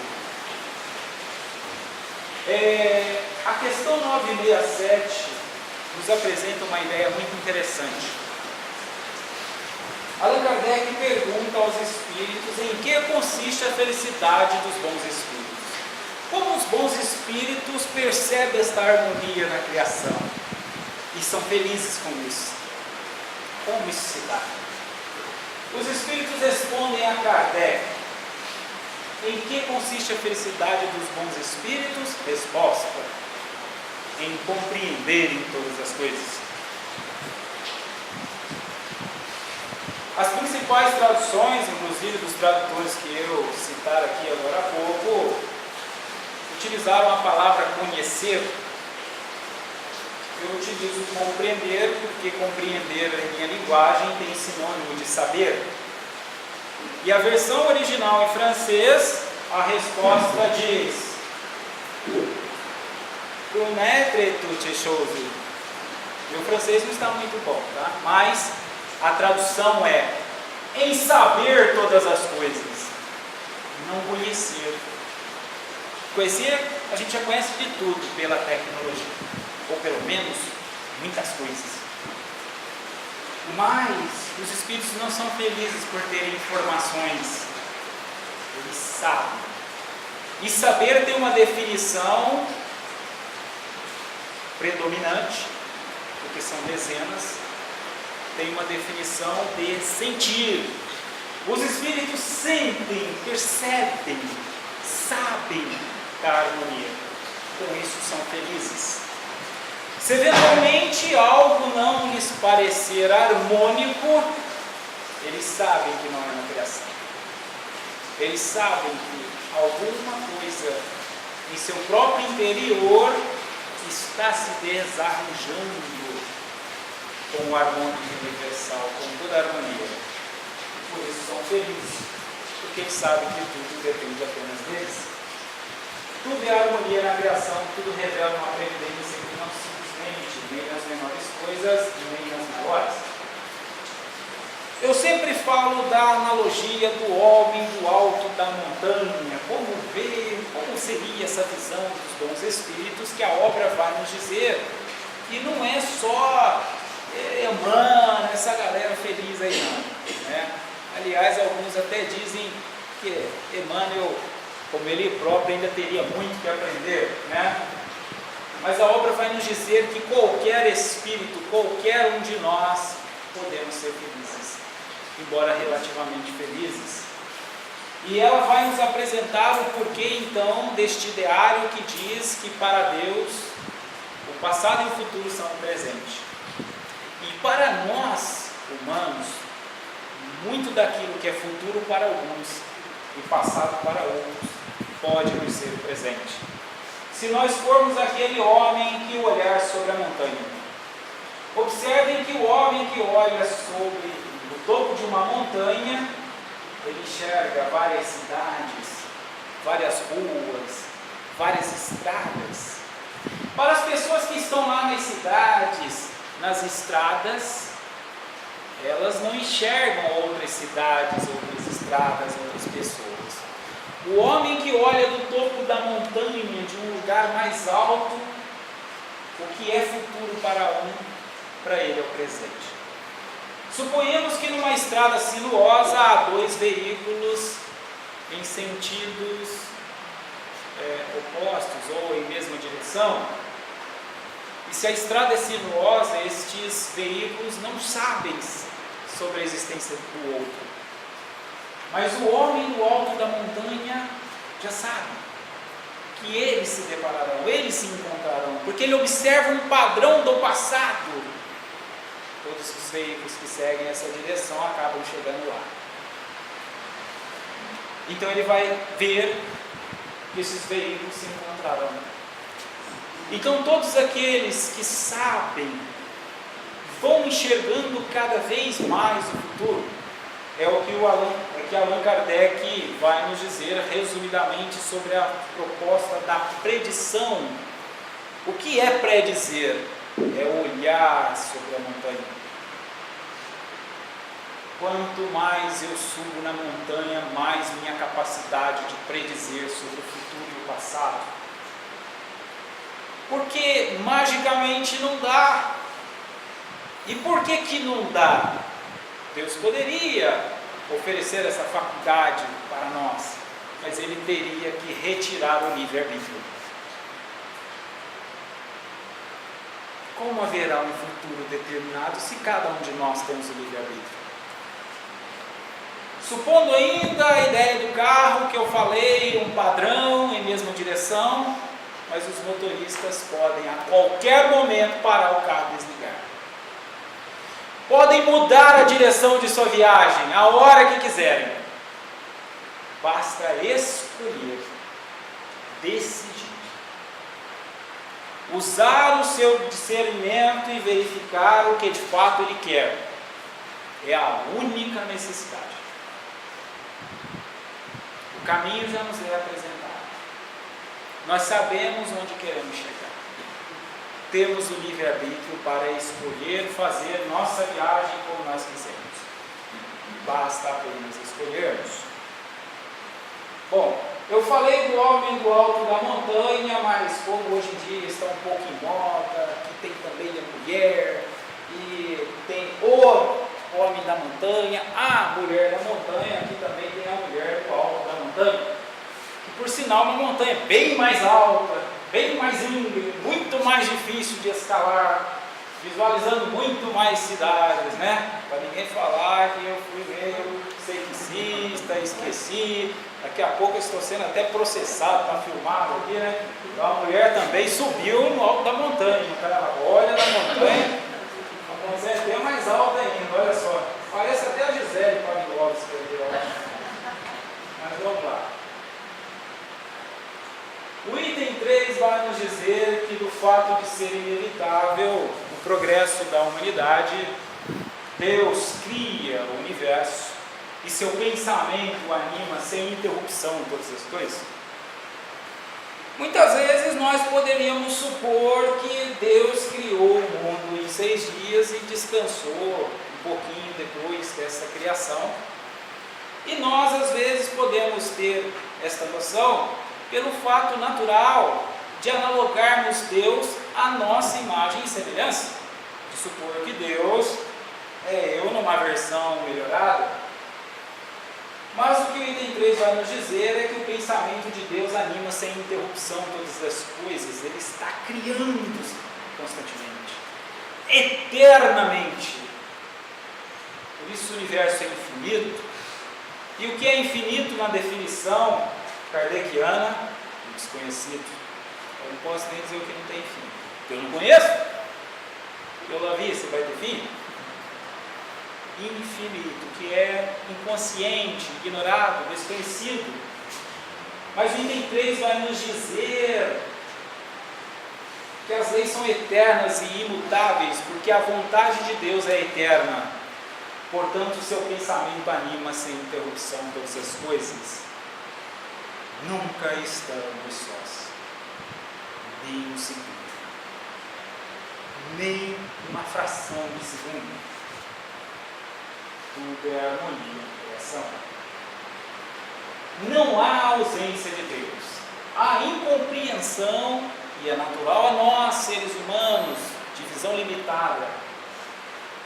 A questão 967 nos apresenta uma ideia muito interessante. Allan Kardec pergunta aos espíritos em que consiste a felicidade dos bons espíritos. Como os bons espíritos percebem esta harmonia na criação e são felizes com isso? Como isso se dá? Os espíritos respondem a Kardec: em que consiste a felicidade dos bons espíritos? Resposta: em compreenderem todas as coisas. As principais traduções, inclusive dos tradutores que eu citar aqui agora há pouco, utilizaram a palavra conhecer. Eu utilizo compreender, porque compreender em minha linguagem tem sinônimo de saber. E a versão original em francês, a resposta diz: connaître toutes choses. Meu francês não está muito bom, tá? Mas a tradução é: em saber todas as coisas, não conhecer. Conhecer, a gente já conhece de tudo pela tecnologia, ou pelo menos muitas coisas. Mas os espíritos não são felizes por terem informações, eles sabem. E saber tem uma definição predominante, porque são dezenas, tem uma definição de sentir. Os espíritos sentem, percebem, sabem da harmonia. Com isso são felizes. Se eventualmente algo não lhes parecer harmônico, eles sabem que não é na criação. Eles sabem que alguma coisa em seu próprio interior está se desarranjando com o harmônico universal, com toda a harmonia. Por isso são felizes, porque eles sabem que tudo depende apenas deles. Tudo é harmonia na criação, tudo revela uma previdência que não simplesmente, nem nas menores coisas, nem nas maiores. Eu sempre falo da analogia do homem do alto da montanha, como ver, como seria essa visão dos bons espíritos que a obra vai nos dizer. E não é só Emmanuel, essa galera feliz aí não, né? Aliás, alguns até dizem que Emmanuel, como ele próprio, ainda teria muito que aprender, né? Mas a obra vai nos dizer que qualquer espírito, qualquer um de nós, podemos ser felizes, embora relativamente felizes. E ela vai nos apresentar o porquê então deste ideário que diz que para Deus o passado e o futuro são o presente. E para nós, humanos, muito daquilo que é futuro para alguns e passado para outros pode nos ser presente. Se nós formos aquele homem que olhar sobre a montanha, observem que o homem que olha sobre o topo de uma montanha, ele enxerga várias cidades, várias ruas, várias estradas. Para as pessoas que estão lá nas cidades, nas estradas, elas não enxergam outras cidades, outras estradas, outras pessoas. O homem que olha do topo da montanha, de um lugar mais alto, o que é futuro para um, para ele é o presente. Suponhamos que numa estrada sinuosa há dois veículos em sentidos opostos ou em mesma direção. E se a estrada é sinuosa, estes veículos não sabem sobre a existência do outro. Mas o homem do alto da montanha já sabe que eles se depararão, eles se encontrarão, porque ele observa um padrão do passado. Todos os veículos que seguem essa direção acabam chegando lá. Então ele vai ver que esses veículos se encontrarão. Então todos aqueles que sabem vão enxergando cada vez mais o futuro. É o que Allan Kardec vai nos dizer resumidamente sobre a proposta da predição. O que é predizer? É olhar sobre a montanha. Quanto mais eu subo na montanha, mais minha capacidade de predizer sobre o futuro e o passado. Porque magicamente não dá. E por que não dá? Deus poderia oferecer essa faculdade para nós, mas Ele teria que retirar o livre-arbítrio. Como haverá um futuro determinado se cada um de nós temos o livre-arbítrio? Supondo ainda a ideia do carro que eu falei, um padrão em mesma direção, mas os motoristas podem a qualquer momento parar o carro e desligar. podem mudar a direção de sua viagem a hora que quiserem. Basta escolher, decidir, usar o seu discernimento e verificar o que de fato ele quer. É a única necessidade. O caminho já nos é apresentado. Nós sabemos onde queremos chegar. Temos o livre-arbítrio para escolher fazer nossa viagem como nós quisermos. Basta apenas escolhermos. Bom, eu falei do homem do alto da montanha, mas como hoje em dia está um pouco em moda, que tem também a mulher, e tem o homem da montanha, a mulher da montanha, aqui também tem a mulher do alto da montanha, que por sinal é uma montanha bem mais alta, bem mais íngreme, muito mais difícil de escalar, visualizando muito mais cidades, né? Para ninguém falar que eu fui meio ceticista, esqueci, daqui a pouco eu estou sendo até processado, está filmado aqui, né? Então a mulher também subiu no alto da montanha, então ela olha na montanha, a montanha é até mais alta ainda, olha só, parece até a Gisele Paglioli escreveu lá. Mas vamos lá. O item 3 vai nos dizer que do fato de ser inevitável o progresso da humanidade, Deus cria o universo e seu pensamento anima sem interrupção todas as coisas. Muitas vezes nós poderíamos supor que Deus criou o mundo em 6 dias e descansou um pouquinho depois dessa criação. E nós às vezes podemos ter esta noção pelo fato natural de analogarmos Deus à nossa imagem e semelhança, de supor que Deus é eu numa versão melhorada. Mas o que o item 3 vai nos dizer é que o pensamento de Deus anima sem interrupção todas as coisas, ele está criando constantemente, eternamente. Por isso o universo é infinito, e o que é infinito na definição kardeciana, desconhecido. Eu não posso nem dizer o que não tem fim. Eu não conheço. Eu lá vi, você vai ter fim? Infinito, que é inconsciente, ignorado, desconhecido. Mas o item 3 vai nos dizer que as leis são eternas e imutáveis, porque a vontade de Deus é eterna. Portanto, o seu pensamento anima sem interrupção todas as coisas. Nunca estamos sós, nem um segundo, nem uma fração de segundo. Tudo é harmonia, criação. Não há ausência de Deus. Há incompreensão, e é natural a nós, seres humanos, de visão limitada.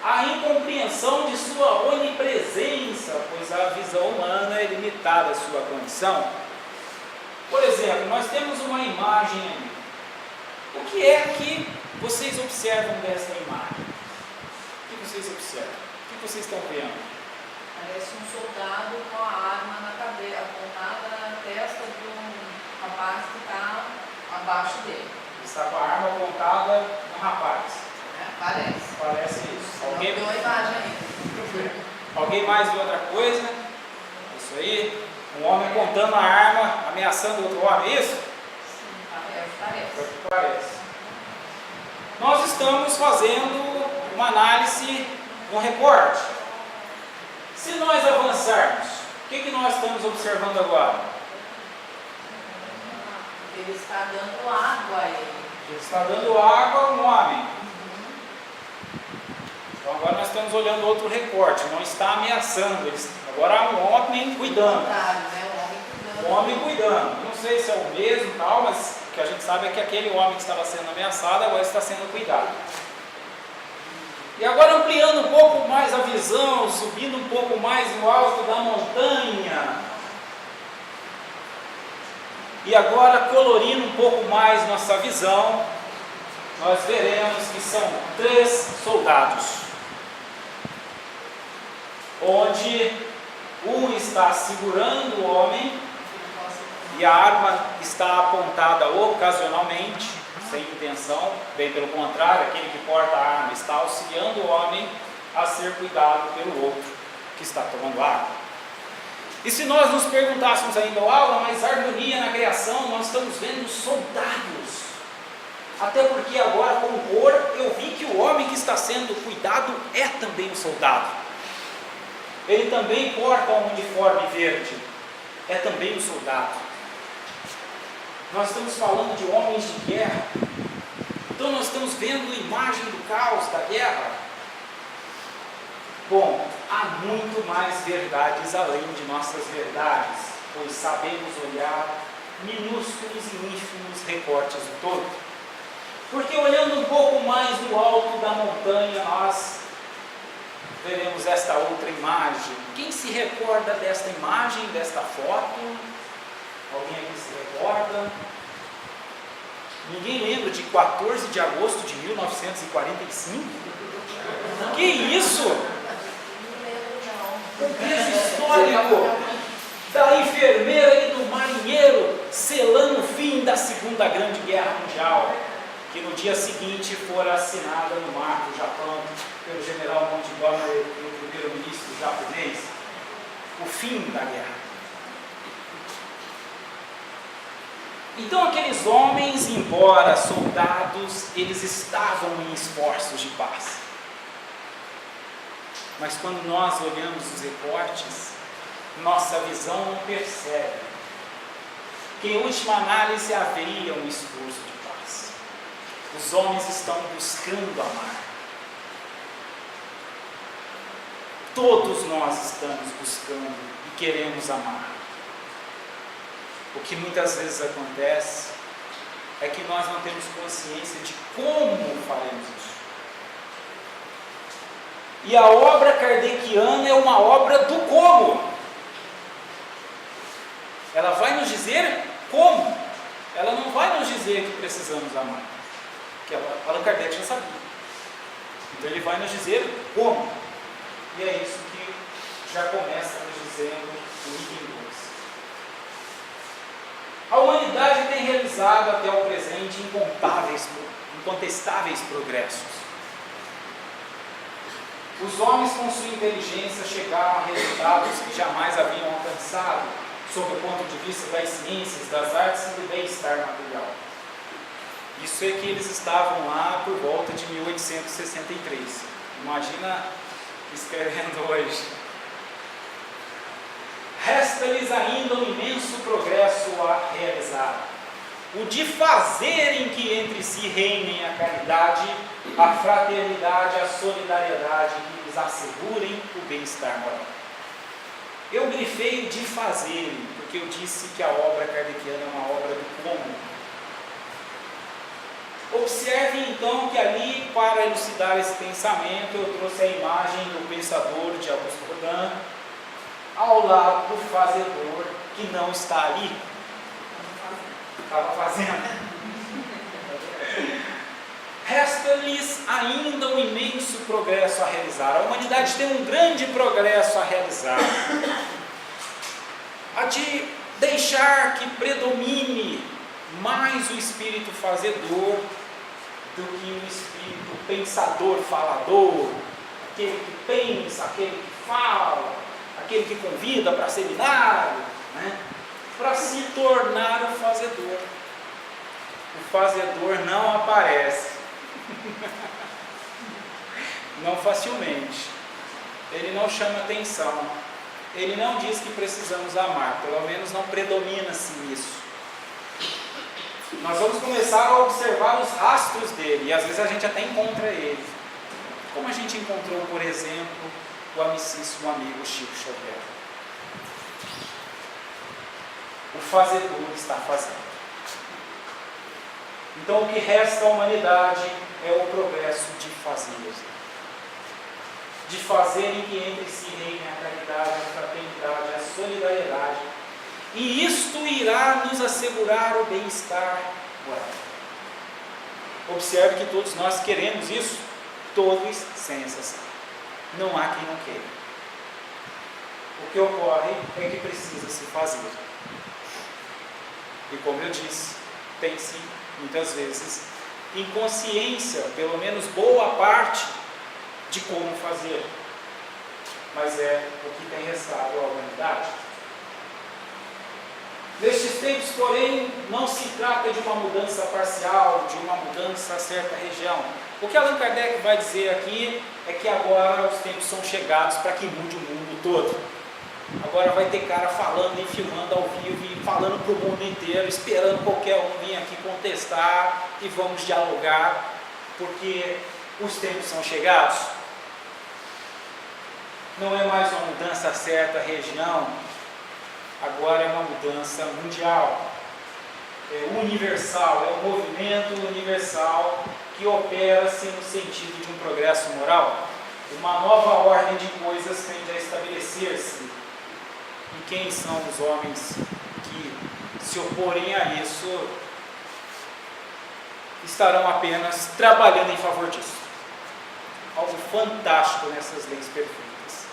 Há incompreensão de sua onipresença, pois a visão humana é limitada à sua condição. Por exemplo, nós temos uma imagem ali. O que é que vocês observam dessa imagem? O que vocês observam? O que vocês estão vendo? Parece um soldado com a arma na cabeça, apontada na testa de um rapaz que está abaixo dele. Está com a arma apontada no rapaz. Parece. Parece isso. Alguém viu a imagem aí? Alguém mais viu outra coisa? Isso aí? Um homem apontando a arma, ameaçando outro homem, é isso? Sim, parece. Parece. Nós estamos fazendo uma análise, um recorte. Se nós avançarmos, o que nós estamos observando agora? Ele está dando água a ele. Ele está dando água a um homem. Então agora nós estamos olhando outro recorte, não está ameaçando, agora há um homem cuidando. Um homem cuidando. Não sei se é o mesmo tal, mas o que a gente sabe é que aquele homem que estava sendo ameaçado agora está sendo cuidado. E agora ampliando um pouco mais a visão, subindo um pouco mais no alto da montanha. E agora colorindo um pouco mais nossa visão, nós veremos que são 3 soldados. Onde um está segurando o homem e a arma está apontada ocasionalmente, sem intenção, bem pelo contrário, aquele que porta a arma está auxiliando o homem a ser cuidado pelo outro que está tomando água. E se nós nos perguntássemos ainda, Aula, mas harmonia na criação, nós estamos vendo soldados. Até porque agora, com cor, eu vi que o homem que está sendo cuidado é também um soldado. Ele também porta um uniforme verde. É também um soldado. Nós estamos falando de homens de guerra. Então nós estamos vendo a imagem do caos, da guerra. Bom, há muito mais verdades além de nossas verdades, pois sabemos olhar minúsculos e ínfimos recortes do todo. Porque olhando um pouco mais no alto da montanha, nós veremos esta outra imagem. Quem se recorda desta imagem, desta foto? Alguém aqui se recorda? Ninguém lembra de 14 de agosto de 1945? Que isso? O peso histórico da enfermeira e do marinheiro selando o fim da Segunda Grande Guerra Mundial, que no dia seguinte fora assinada no mar do Japão pelo general Montgomery e o primeiro-ministro japonês. O fim da guerra. Então aqueles homens, embora soldados, eles estavam em esforços de paz. Mas quando nós olhamos os recortes, nossa visão não percebe que em última análise haveria um esforço de paz. Os homens estão buscando amar. Todos nós estamos buscando e queremos amar. O que muitas vezes acontece é que nós não temos consciência de como faremos isso. E a obra kardeciana é uma obra do como. Ela vai nos dizer como. Ela não vai nos dizer que precisamos amar. Porque Allan Kardec já sabia. Então ele vai nos dizer como. E é isso que já começa nos dizendo o item 2. A humanidade tem realizado até o presente incontestáveis progressos. Os homens com sua inteligência chegaram a resultados que jamais haviam alcançado, sob o ponto de vista das ciências, das artes e do bem-estar material. Isso é que eles estavam lá por volta de 1863. Imagina escrevendo hoje. Resta-lhes ainda um imenso progresso a realizar. O de fazerem que entre si reinem a caridade, a fraternidade, a solidariedade que lhes assegurem o bem-estar moral. Eu grifei o de fazerem, porque eu disse que a obra kardeciana é uma obra do como. Observe então que ali, para elucidar esse pensamento, eu trouxe a imagem do pensador de Augusto Rodin, ao lado do fazedor que não está ali. Estava fazendo. Resta-lhes ainda um imenso progresso a realizar. A humanidade tem um grande progresso a realizar. A de deixar que predomine mais o espírito fazedor do que o espírito pensador, falador, aquele que pensa, aquele que fala, aquele que convida para seminário, né? Para se tornar o fazedor. O fazedor não aparece, não facilmente, ele não chama atenção, ele não diz que precisamos amar, pelo menos não predomina-se isso. Nós vamos começar a observar os rastros dele, e às vezes a gente até encontra ele, como a gente encontrou, por exemplo, o amicíssimo amigo Chico Xavier. O fazedor está fazendo. Então o que resta à humanidade é o progresso de fazer. De fazerem que entre si reine a caridade, a fraternidade, a solidariedade. E isto irá nos assegurar o bem-estar moral. Observe que todos nós queremos isso, todos sem exceção. Não há quem não queira. O que ocorre é que precisa se fazer. E como eu disse, tem-se muitas vezes inconsciência, pelo menos boa parte, de como fazer, mas é o que tem restado à humanidade. Nestes tempos, porém, não se trata de uma mudança parcial, de uma mudança a certa região. O que Allan Kardec vai dizer aqui é que agora os tempos são chegados para que mude o mundo todo. Agora vai ter cara falando e filmando ao vivo e falando para o mundo inteiro, esperando qualquer um vir aqui contestar e vamos dialogar, porque os tempos são chegados. Não é mais uma mudança a certa região, agora é uma mudança mundial, é universal, é um movimento universal que opera-se no sentido de um progresso moral. Uma nova ordem de coisas tende a estabelecer-se. E quem são os homens que se oporem a isso estarão apenas trabalhando em favor disso. Algo fantástico nessas leis perfeitas.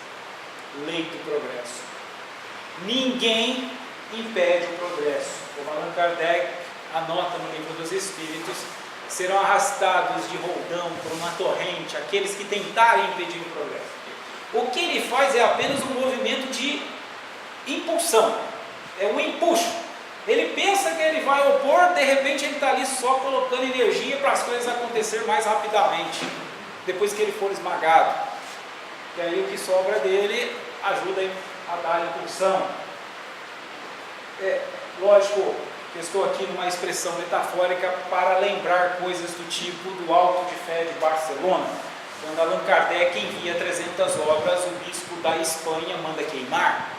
Lei do progresso. Ninguém impede o progresso. Como Allan Kardec anota no Livro dos Espíritos, serão arrastados de roldão por uma torrente aqueles que tentarem impedir o progresso. O que ele faz é apenas um movimento de impulsão, é um empuxo. Ele pensa que ele vai opor, de repente ele está ali só colocando energia para as coisas acontecer mais rapidamente, depois que ele for esmagado. E aí o que sobra dele ajuda a dar impulsão. Lógico que eu estou aqui numa expressão metafórica para lembrar coisas do tipo do Alto de Fé de Barcelona, quando Allan Kardec envia 300 obras, o bispo da Espanha manda queimar.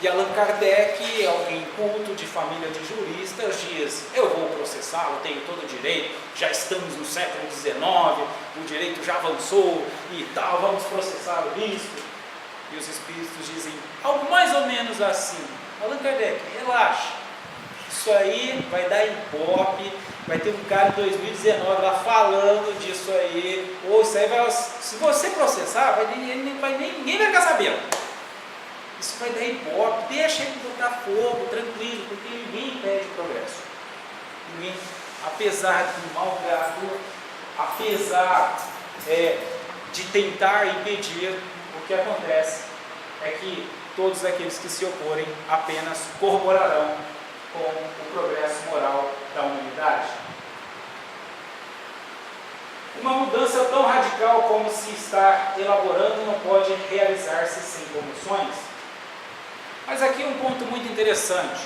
E Allan Kardec, alguém culto, de família de juristas, diz: eu vou processá-lo, tenho todo o direito, já estamos no século XIX, o direito já avançou e tal, vamos processar o bispo. E os espíritos dizem algo mais ou menos assim: Allan Kardec, relaxa, isso aí vai dar ibope, vai ter um cara em 2019 lá falando disso aí, ou isso aí vai, se você processar, ninguém vai ficar sabendo. Isso vai dar ibope, deixa ele botar fogo, tranquilo, porque ninguém impede o progresso. Ninguém, apesar do mau grado, apesar de tentar impedir, o que acontece é que todos aqueles que se oporem apenas corroborarão com o progresso moral da humanidade. Uma mudança tão radical como se está elaborando não pode realizar-se sem comoções. Mas aqui um ponto muito interessante,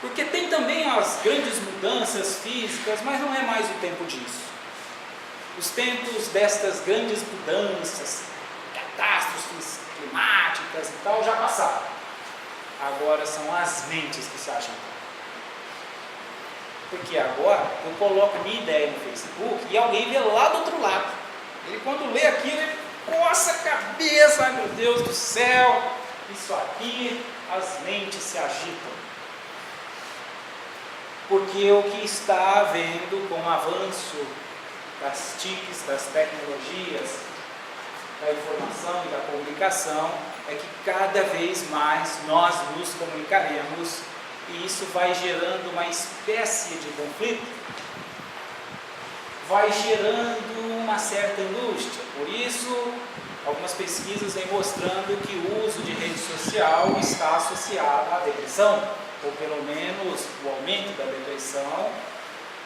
porque tem também as grandes mudanças físicas, mas não é mais o tempo disso. Os tempos destas grandes mudanças, catástrofes climáticas e tal, já passaram. Agora são as mentes que se agitam. Porque agora eu coloco minha ideia no Facebook e alguém vê lá do outro lado. Ele, quando lê aquilo, ele coça a cabeça: ai meu Deus do céu, isso aqui, as mentes se agitam. Porque o que está havendo com o avanço das TICs, das tecnologias, da informação e da comunicação, é que cada vez mais nós nos comunicaremos, e isso vai gerando uma espécie de conflito, vai gerando uma certa angústia. Por isso, algumas pesquisas vêm mostrando que o uso de rede social está associado à depressão, ou pelo menos o aumento da depressão,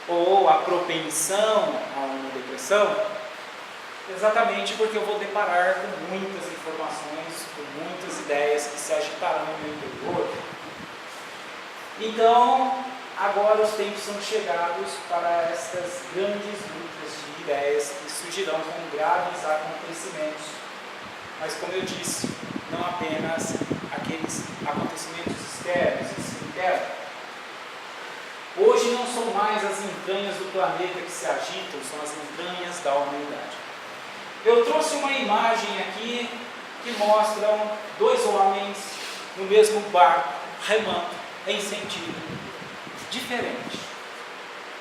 ou a propensão a uma depressão, exatamente porque eu vou deparar com muitas informações, com muitas ideias que se agitarão no meu interior. Então, agora os tempos são chegados para estas grandes lutas de ideias que surgirão com graves acontecimentos. Mas, como eu disse, não apenas aqueles acontecimentos externos, internos. Hoje não são mais as entranhas do planeta que se agitam, são as entranhas da humanidade. Eu trouxe uma imagem aqui que mostram dois homens no mesmo barco, remando em sentido diferente.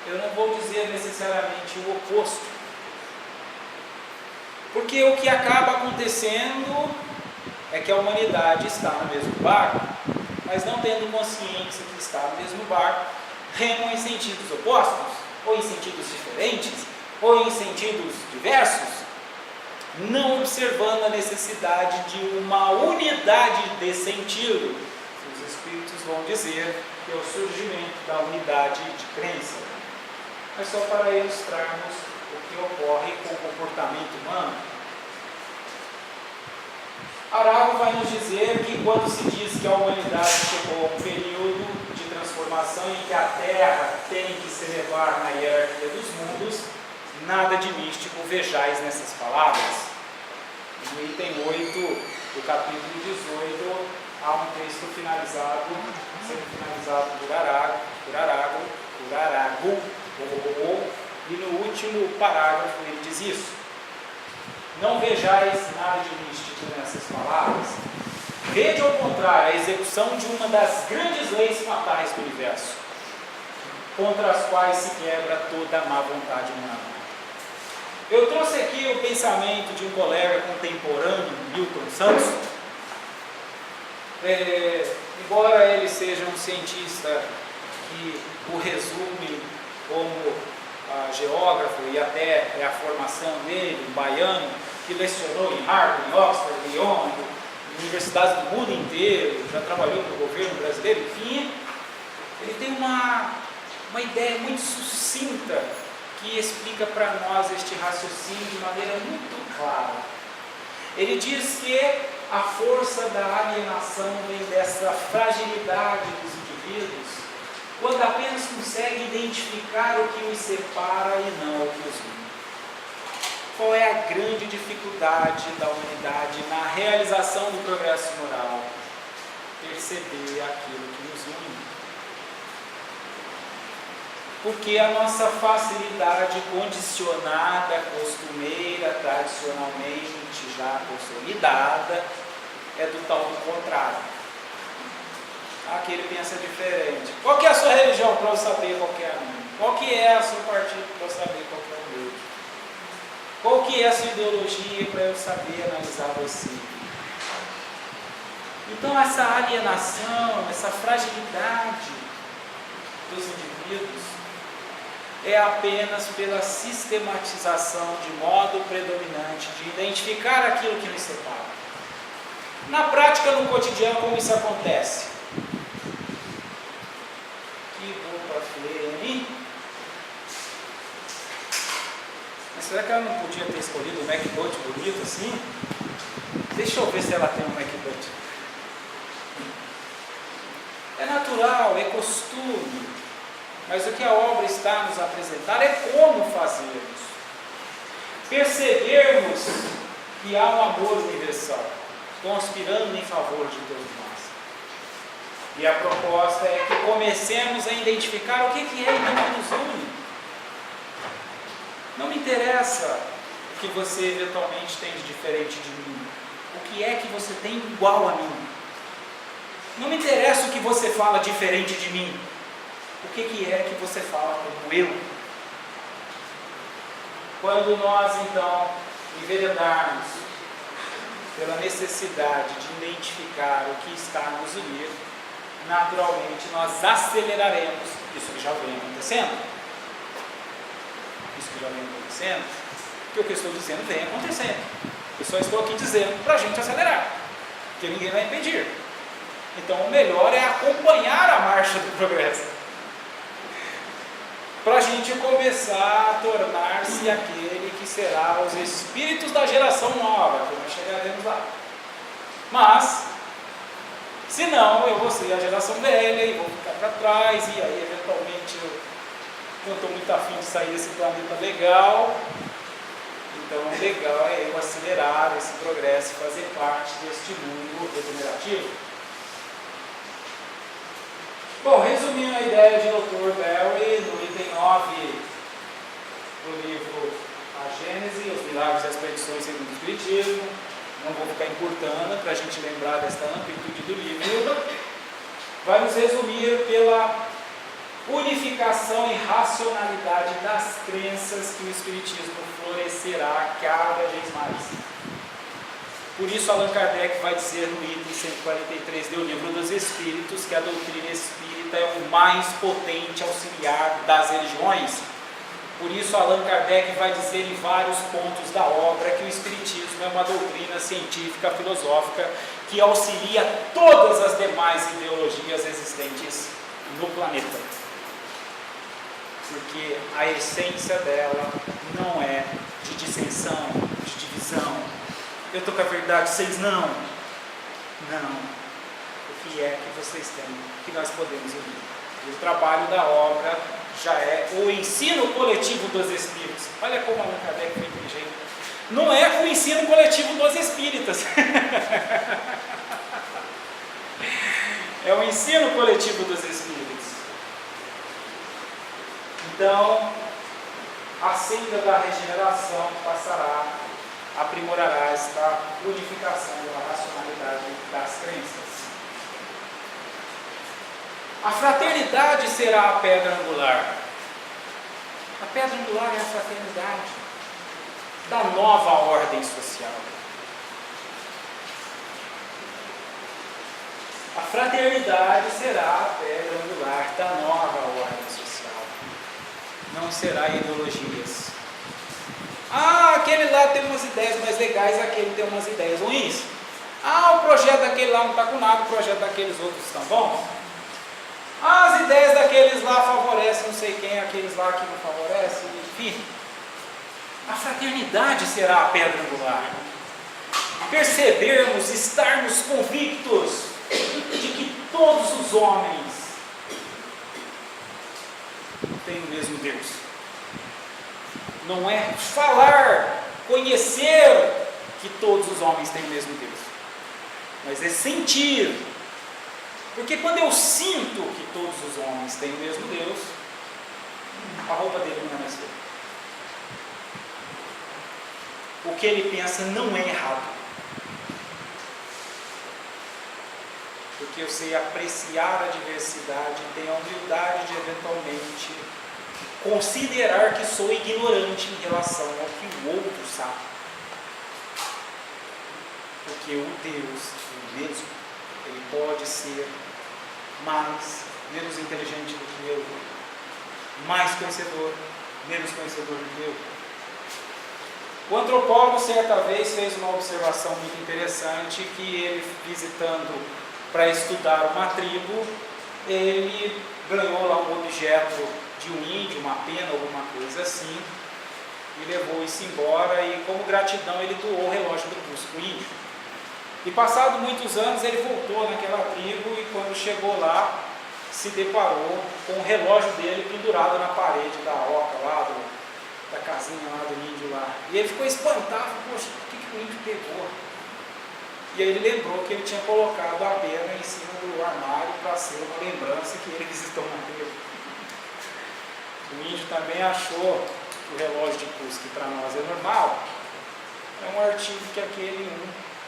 Eu não vou dizer necessariamente o oposto, porque o que acaba acontecendo é que a humanidade está no mesmo barco, mas não tendo consciência que está no mesmo barco, remam em sentidos opostos, ou em sentidos diferentes, ou em sentidos diversos, não observando a necessidade de uma unidade de sentido. Os Espíritos vão dizer que é o surgimento da unidade de crença. Mas só para ilustrarmos o que ocorre com o comportamento humano. Arago vai nos dizer que quando se diz que a humanidade chegou a um período de transformação em que a Terra tem que se elevar na hierarquia dos mundos, nada de místico vejais nessas palavras. No item 8 do capítulo 18, há um texto finalizado, sendo finalizado por Arago, e no último parágrafo ele diz isso. Não vejais nada de místico nessas palavras. Vede ao contrário a execução de uma das grandes leis fatais do universo, contra as quais se quebra toda a má vontade humana. Eu trouxe aqui o pensamento de um colega contemporâneo, Milton Santos. Embora ele seja um cientista que o resume como geógrafo e até é a formação dele, um baiano, que lecionou em Harvard, em Oxford, em Lyon, em universidades do mundo inteiro, já trabalhou no governo brasileiro, enfim, ele tem uma ideia muito sucinta que explica para nós este raciocínio de maneira muito clara. Ele diz que a força da alienação vem dessa fragilidade dos indivíduos, quando apenas consegue identificar o que os separa e não o que os une. Qual é a grande dificuldade da humanidade na realização do progresso moral? Perceber aquilo que nos une. Porque a nossa facilidade condicionada, costumeira, tradicionalmente já consolidada, é do tal do contrário. Aqui ele pensa diferente. Qual que é a sua religião para eu saber qual que é a minha? Qual que é o seu partido para eu saber qual que é o meu? Qual que é a sua ideologia para eu saber analisar você? Então essa alienação, essa fragilidade dos indivíduos é apenas pela sistematização de modo predominante de identificar aquilo que nos separa. Na prática, no cotidiano, como isso acontece? Que roupa feia, hein? Mas será que ela não podia ter escolhido um MacBook bonito assim? Deixa eu ver se ela tem um MacBook. É natural, é costume. Mas o que a obra está a nos apresentar é como fazermos. Percebermos que há um amor universal, conspirando em favor de todos nós. E a proposta é que comecemos a identificar o que é e não que nos une. Não me interessa o que você eventualmente tem de diferente de mim. O que é que você tem igual a mim? Não me interessa o que você fala diferente de mim. O que é que você fala como eu? Quando nós, então, enveredarmos pela necessidade de identificar o que está a nos unir, naturalmente nós aceleraremos isso que já vem acontecendo. Isso que já vem acontecendo, porque o que eu estou dizendo vem acontecendo. Eu só estou aqui dizendo para a gente acelerar, porque ninguém vai impedir. Então o melhor é acompanhar a marcha do progresso, para a gente começar a tornar-se aquele que será os espíritos da geração nova, que nós chegaremos lá. Mas, se não, eu vou ser a geração velha e vou ficar para trás, e aí eventualmente eu não estou muito afim de sair desse planeta legal. Então o legal é eu acelerar esse progresso e fazer parte deste mundo regenerativo. Bom, resumindo a ideia de Dr. Berry, no item 9 do livro A Gênese, os Milagres e as Predições segundo o Espiritismo, não vou ficar encurtando para a gente lembrar desta amplitude do livro, vai nos resumir pela unificação e racionalidade das crenças que o Espiritismo florescerá cada vez mais. Por isso Allan Kardec vai dizer no item 143 do Livro dos Espíritos que a doutrina espírita é o mais potente auxiliar das religiões. Por isso, Allan Kardec vai dizer em vários pontos da obra que o Espiritismo é uma doutrina científica, filosófica, que auxilia todas as demais ideologias existentes no planeta. Porque a essência dela não é de dissensão, de divisão. Eu estou com a verdade, vocês não. Não. O que é que vocês têm, que nós podemos unir? E o trabalho da obra já é o ensino coletivo dos espíritos. Olha como Allan Kardec foi inteligente. Não é o ensino coletivo dos espíritas. É o ensino coletivo dos espíritos. Então, a senda da regeneração passará, aprimorará esta unificação da racionalidade das crenças. A fraternidade será a pedra angular. A pedra angular é a fraternidade da nova ordem social. A fraternidade será a pedra angular da nova ordem social. Não será ideologias. Aquele lá tem umas ideias mais legais, aquele tem umas ideias ruins. O projeto daquele lá não está com nada, o projeto daqueles outros estão bons. As ideias daqueles lá favorecem não sei quem, aqueles lá que não favorecem, enfim. A fraternidade será a pedra angular. Percebermos, estarmos convictos de que todos os homens têm o mesmo Deus. Não é falar, conhecer que todos os homens têm o mesmo Deus, mas é sentir. Porque quando eu sinto que todos os homens têm o mesmo Deus, a roupa dele não é mais feia. O que ele pensa não é errado. Porque eu sei apreciar a diversidade e tenho a humildade de eventualmente considerar que sou ignorante em relação ao que o outro sabe. Porque o Deus, o mesmo, ele pode ser menos inteligente do que eu, mais conhecedor, menos conhecedor do que eu. O antropólogo certa vez fez uma observação muito interessante, que ele, visitando para estudar uma tribo, ele ganhou lá um objeto de um índio, uma pena, alguma coisa assim, e levou isso embora, e como gratidão ele doou o relógio do pulso para o índio. E passado muitos anos ele voltou naquela tribo, e quando chegou lá, se deparou com o relógio dele pendurado na parede da oca lá, da casinha lá do índio lá. E ele ficou espantado, poxa, o que o índio pegou? E aí ele lembrou que ele tinha colocado a pena em cima do armário para ser uma lembrança que ele visitou na tribo. O índio também achou que o relógio de pulso, que para nós é normal, é um artigo que aquele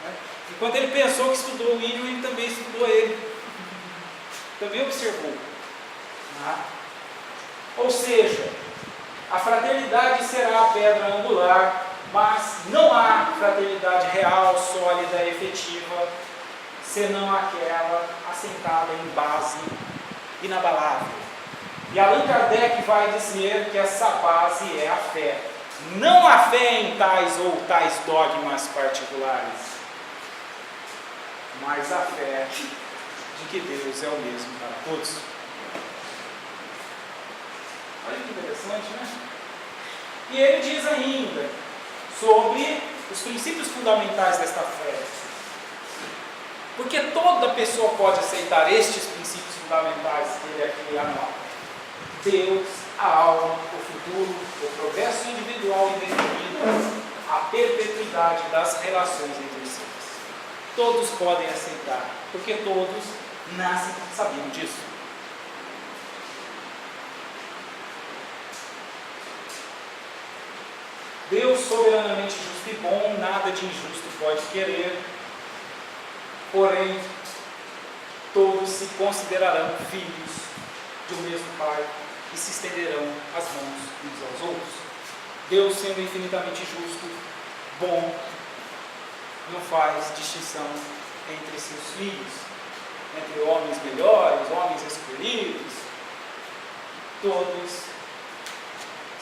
né? Enquanto ele pensou que estudou o índio, ele também estudou ele. Também observou. Ou seja, a fraternidade será a pedra angular, mas não há fraternidade real, sólida, efetiva, senão aquela assentada em base inabalável. E Allan Kardec vai dizer que essa base é a fé. Não a fé em tais ou tais dogmas particulares, mas a fé de que Deus é o mesmo para todos. Olha que interessante, né? E ele diz ainda sobre os princípios fundamentais desta fé. Porque toda pessoa pode aceitar estes princípios fundamentais que ele aqui anota. Deus, a alma, o futuro, o progresso individual e definido, a perpetuidade das relações entre si. Todos podem aceitar, porque todos nascem sabendo disso. Deus, soberanamente justo e bom, nada de injusto pode querer, porém, todos se considerarão filhos de um mesmo Pai e se estenderão as mãos uns aos outros. Deus, sendo infinitamente justo, bom, não faz distinção entre seus filhos, entre homens melhores, homens escolhidos. Todos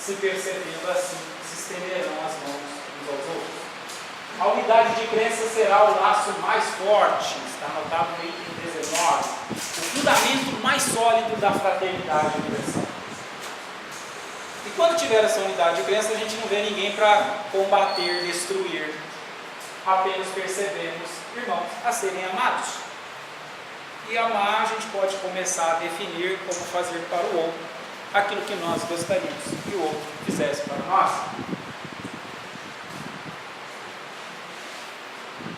se percebendo assim, se estenderão as mãos uns aos outros. A unidade de crença será o laço mais forte, está anotado no item 19, o fundamento mais sólido da fraternidade universal. E quando tiver essa unidade de crença, a gente não vê ninguém para combater, destruir. Apenas percebemos irmãos a serem amados. E amar, a gente pode começar a definir como fazer para o outro aquilo que nós gostaríamos que o outro fizesse para nós.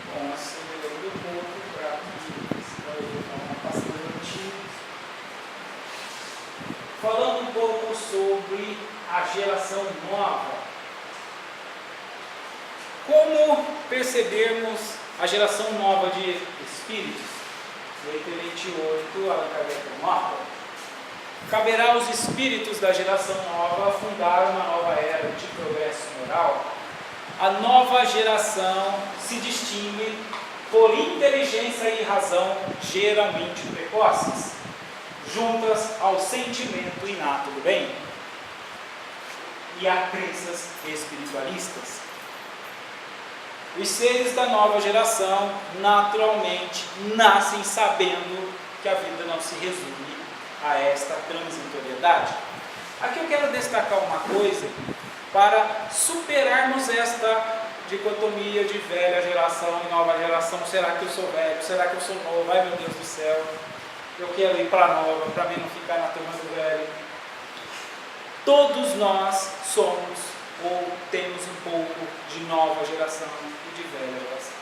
Bom, acelerando um pouco para que você vai dar bastante. Falando um pouco sobre a geração nova. Como percebermos a geração nova de espíritos? No item 28, Allan Kardec nota: caberá aos espíritos da geração nova fundar uma nova era de progresso moral. A nova geração se distingue por inteligência e razão geralmente precoces, juntas ao sentimento inato do bem e a crenças espiritualistas. Os seres da nova geração naturalmente nascem sabendo que a vida não se resume a esta transitoriedade. Aqui eu quero destacar uma coisa para superarmos esta dicotomia de velha geração e nova geração. Será que eu sou velho? Será que eu sou novo? Ai meu Deus do céu, eu quero ir para a nova, para mim não ficar na turma do velho. Todos nós somos ou temos um pouco de nova geração e de velha geração.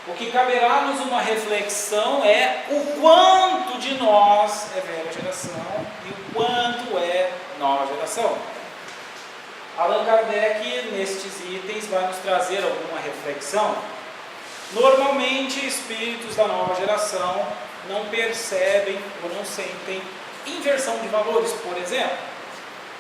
O que caberá-nos uma reflexão é o quanto de nós é velha geração e o quanto é nova geração. Allan Kardec, nestes itens, vai nos trazer alguma reflexão. Normalmente, espíritos da nova geração não percebem ou não sentem inversão de valores, por exemplo,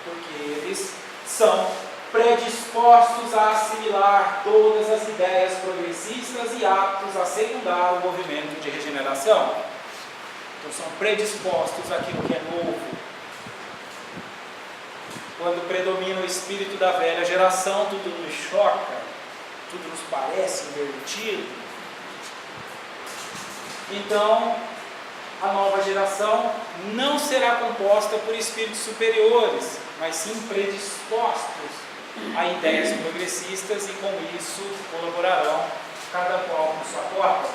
porque eles são predispostos a assimilar todas as ideias progressistas e aptos a secundar o movimento de regeneração. Então são predispostos àquilo que é novo. Quando predomina o espírito da velha geração, tudo nos choca, tudo nos parece invertido. Então, a nova geração não será composta por espíritos superiores, mas sim predispostos a ideias progressistas e com isso colaborarão cada qual com sua cota.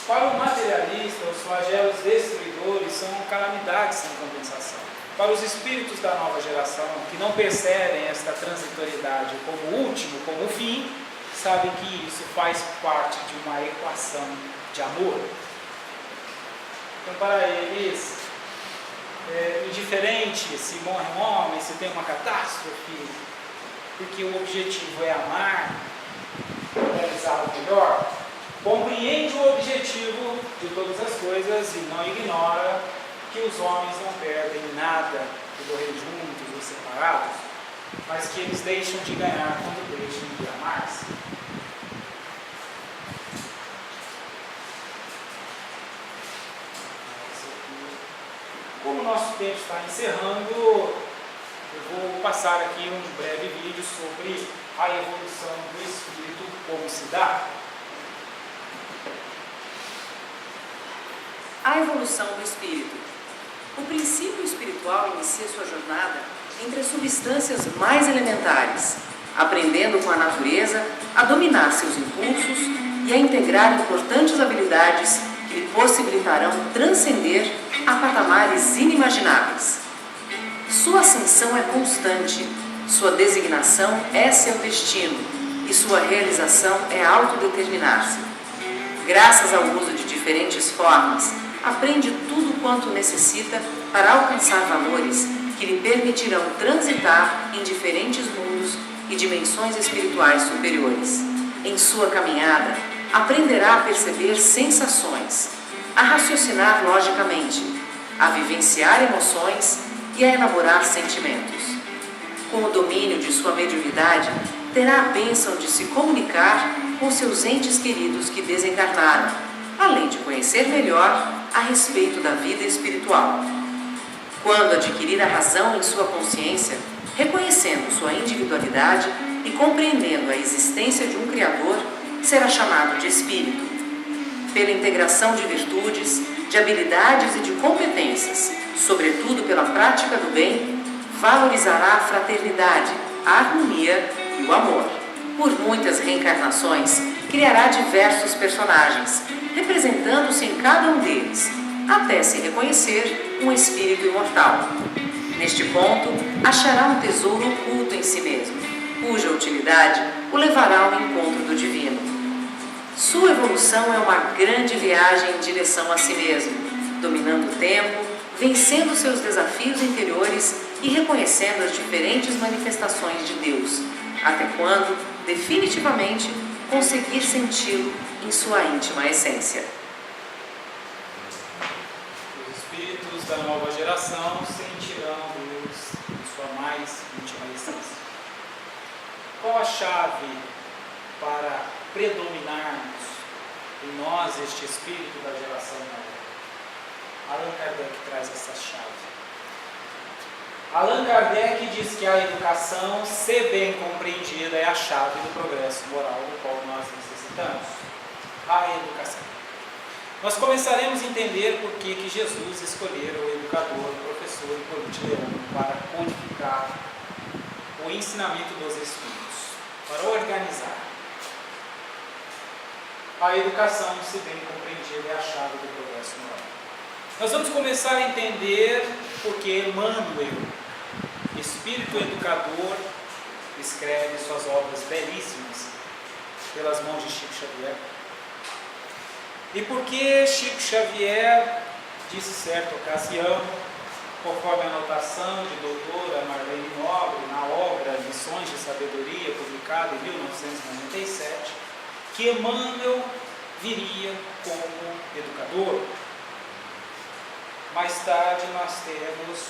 Para o materialista, os flagelos destruidores são calamidades sem compensação. Para os espíritos da nova geração, que não percebem esta transitoriedade como último, como fim, sabem que isso faz parte de uma equação de amor. Então, para eles, é indiferente se morre um homem, se tem uma catástrofe, porque o objetivo é amar, realizar o melhor, compreende o objetivo de todas as coisas e não ignora que os homens não perdem nada de morrer juntos ou separados, mas que eles deixam de ganhar quando deixam de amar-se. Como o nosso tempo está encerrando, eu vou passar aqui um breve vídeo sobre a evolução do espírito, como se dá. A evolução do espírito. O princípio espiritual inicia sua jornada entre as substâncias mais elementares, aprendendo com a natureza a dominar seus impulsos e a integrar importantes habilidades que lhe possibilitarão transcender a patamares inimagináveis. Sua ascensão é constante, sua designação é seu destino e sua realização é autodeterminar-se. Graças ao uso de diferentes formas, aprende tudo quanto necessita para alcançar valores que lhe permitirão transitar em diferentes mundos e dimensões espirituais superiores. Em sua caminhada, aprenderá a perceber sensações, a raciocinar logicamente, a vivenciar emoções e a elaborar sentimentos. Com o domínio de sua mediunidade, terá a bênção de se comunicar com seus entes queridos que desencarnaram, além de conhecer melhor a respeito da vida espiritual. Quando adquirir a razão em sua consciência, reconhecendo sua individualidade e compreendendo a existência de um Criador, será chamado de espírito. Pela integração de virtudes, de habilidades e de competências, sobretudo pela prática do bem, valorizará a fraternidade, a harmonia e o amor. Por muitas reencarnações, criará diversos personagens, representando-se em cada um deles, até se reconhecer um espírito imortal. Neste ponto, achará um tesouro oculto em si mesmo, cuja utilidade o levará ao encontro do divino. Sua evolução é uma grande viagem em direção a si mesmo, dominando o tempo, vencendo seus desafios interiores e reconhecendo as diferentes manifestações de Deus, até quando, definitivamente, conseguir senti-lo em sua íntima essência. Os espíritos da nova geração sentirão Deus em sua mais íntima essência. Qual a chave para predominarmos em nós este espírito da geração nova? Allan Kardec traz essa chave. Allan Kardec diz que a educação, se bem compreendida, é a chave do progresso moral do qual nós necessitamos. A educação. Nós começaremos a entender por que Jesus escolhera o educador, o professor Hipólito Leão para codificar o ensinamento dos Espíritos, para organizar. A educação, se bem compreendida, é a chave do progresso moral. Nós vamos começar a entender porque Emmanuel, Espírito Educador, escreve suas obras belíssimas pelas mãos de Chico Xavier. E porque Chico Xavier disse certa ocasião, conforme a anotação de doutora Marlene Nobre na obra Lições de Sabedoria, publicada em 1997, que Emmanuel viria como educador. Mais tarde nós temos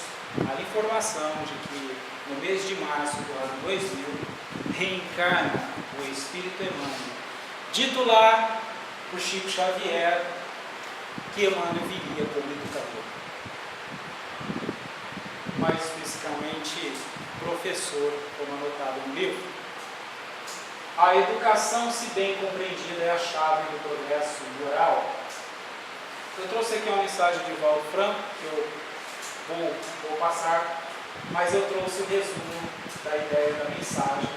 a informação de que no mês de março do ano 2000 reencarna o Espírito Emmanuel, dito lá por Chico Xavier que Emmanuel viria como educador, mais especificamente professor, como anotado no livro. A educação, se bem compreendida, é a chave do progresso moral. Eu trouxe aqui uma mensagem de Valdo Franco, que eu vou passar, mas eu trouxe o resumo da ideia da mensagem,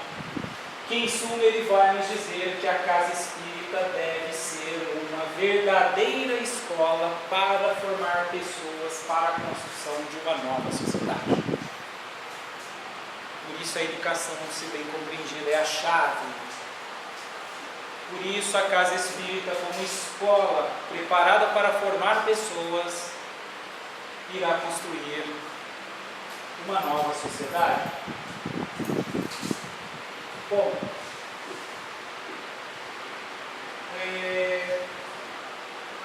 que em suma ele vai nos dizer que a casa espírita deve ser uma verdadeira escola para formar pessoas para a construção de uma nova sociedade. Por isso a educação, se bem compreendida, é a chave. Por isso a casa espírita, como escola preparada para formar pessoas, irá construir uma nova sociedade. Bom,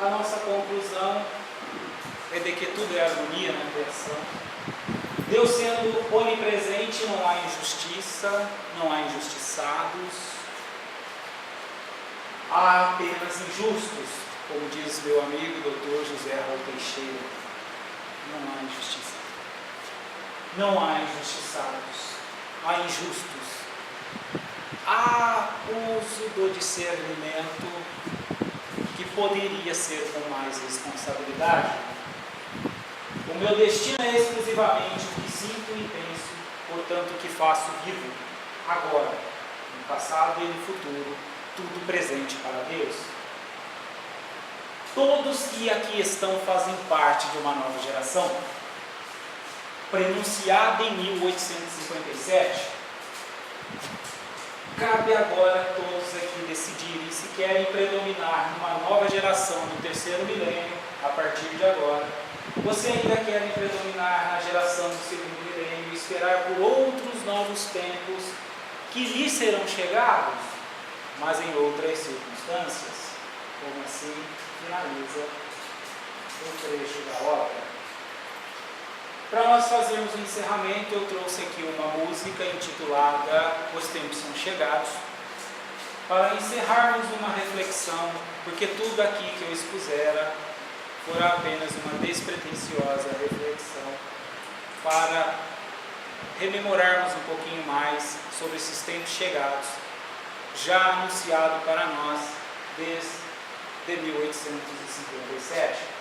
a nossa conclusão é de que tudo é harmonia na criação. Deus sendo onipresente, não há injustiça, não há injustiçados, há apenas injustos, como diz meu amigo Dr. José Raul Teixeira. Não há injustiça, não há injustiçados, há injustos. Há uso do discernimento que poderia ser com mais responsabilidade. O meu destino é exclusivamente o que sinto e penso, portanto o que faço vivo, agora, no passado e no futuro, tudo presente para Deus. Todos que aqui estão fazem parte de uma nova geração, prenunciada em 1857. Cabe agora a todos aqui decidirem se querem predominar numa nova geração no terceiro milênio, a partir de agora, ou se ainda querem predominar na geração do segundo milênio e esperar por outros novos tempos que lhes serão chegados, mas em outras circunstâncias. Como assim finaliza o trecho da obra. Para nós fazermos o encerramento, eu trouxe aqui uma música intitulada Os Tempos São Chegados, para encerrarmos uma reflexão, porque tudo aqui que eu expusera foi apenas uma despretensiosa reflexão para rememorarmos um pouquinho mais sobre esses tempos chegados, já anunciado para nós desde 1857.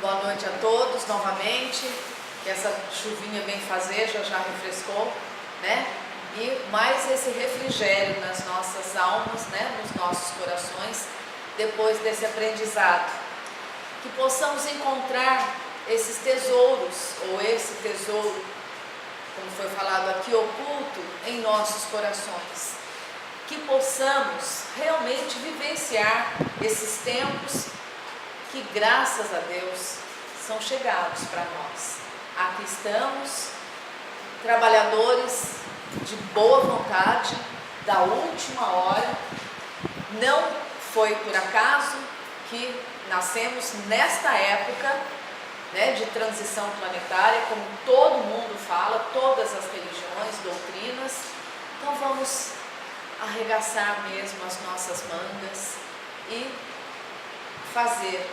Boa noite a todos novamente, que essa chuvinha bem fazeja já refrescou, né? e mais esse refrigério nas nossas almas, né, nos nossos corações, depois desse aprendizado. Que possamos encontrar esses tesouros, ou esse tesouro, como foi falado aqui, oculto em nossos corações. Que possamos realmente vivenciar esses tempos que, graças a Deus, são chegados para nós. Aqui estamos, trabalhadores de boa vontade, da última hora. Não foi por acaso que nascemos nesta época, né, de transição planetária, como todo mundo fala, todas as religiões, doutrinas. Então vamos arregaçar mesmo as nossas mangas e fazer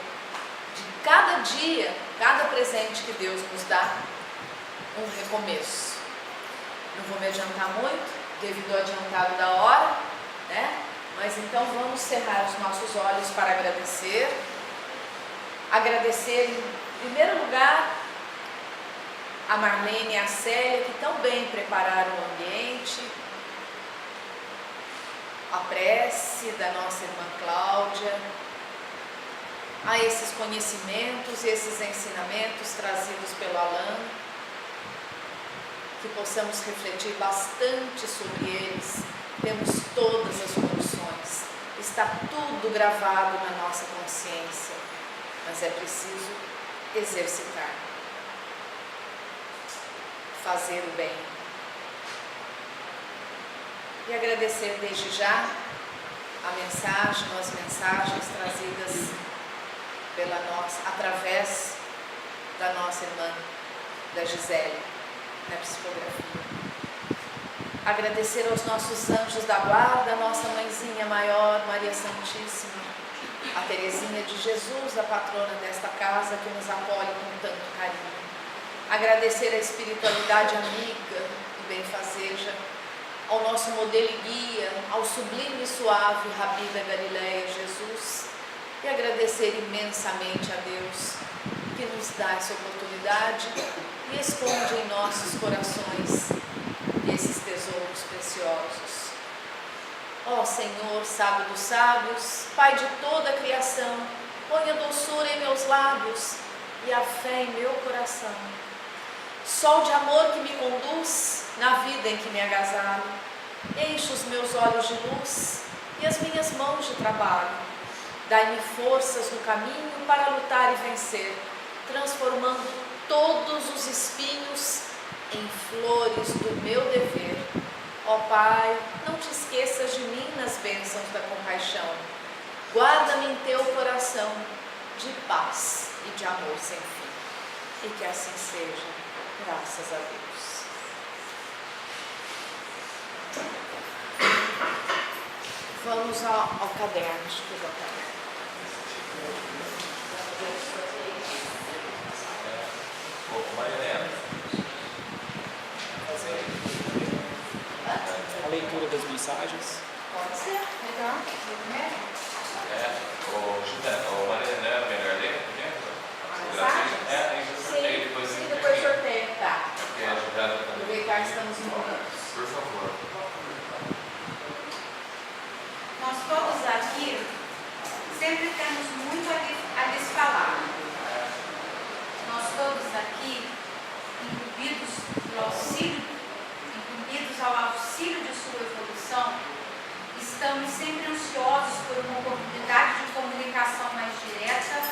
de cada dia, cada presente que Deus nos dá, um recomeço. Não vou me adiantar muito, devido ao adiantado da hora, né? Mas então vamos cerrar os nossos olhos para agradecer. Agradecer em primeiro lugar a Marlene e a Célia, que tão bem prepararam o ambiente, a prece da nossa irmã Cláudia, a esses conhecimentos e esses ensinamentos trazidos pelo Alain, que possamos refletir bastante sobre eles. Temos todas as condições, está tudo gravado na nossa consciência, mas é preciso exercitar, fazer o bem. E agradecer desde já a mensagem, as mensagens trazidas através da nossa irmã, da Gisele, na psicografia. Agradecer aos nossos anjos da guarda, a nossa mãezinha maior, Maria Santíssima, a Terezinha de Jesus, a patrona desta casa, que nos acolhe com tanto carinho. Agradecer a espiritualidade amiga e benfazeja, ao nosso modelo e guia, ao sublime e suave Rabi da Galileia, Jesus, e agradecer imensamente a Deus que nos dá essa oportunidade e esconde em nossos corações esses tesouros preciosos. Ó Senhor, sábio dos sábios, Pai de toda a criação, ponha doçura em meus lábios e a fé em meu coração. Sol de amor que me conduz na vida em que me agasalho, enche os meus olhos de luz e as minhas mãos de trabalho. Dai-me forças no caminho para lutar e vencer, transformando todos os espinhos em flores do meu dever. Ó Pai, não te esqueças de mim nas bênçãos da compaixão. Guarda-me em teu coração de paz e de amor sem fim. E que assim seja, graças a Deus. Vamos ao caderno, estudo ao caderno. A leitura das mensagens. Pode ser, legal. Ô Maria, não era melhor ler? Sim, depois sorteio, tá. Aproveitar que estamos no momento. Por favor. Nós todos aqui sempre temos muito a lhes falar. Nós todos aqui, incumbidos ao auxílio de sua evolução, estamos sempre ansiosos por uma oportunidade de comunicação mais direta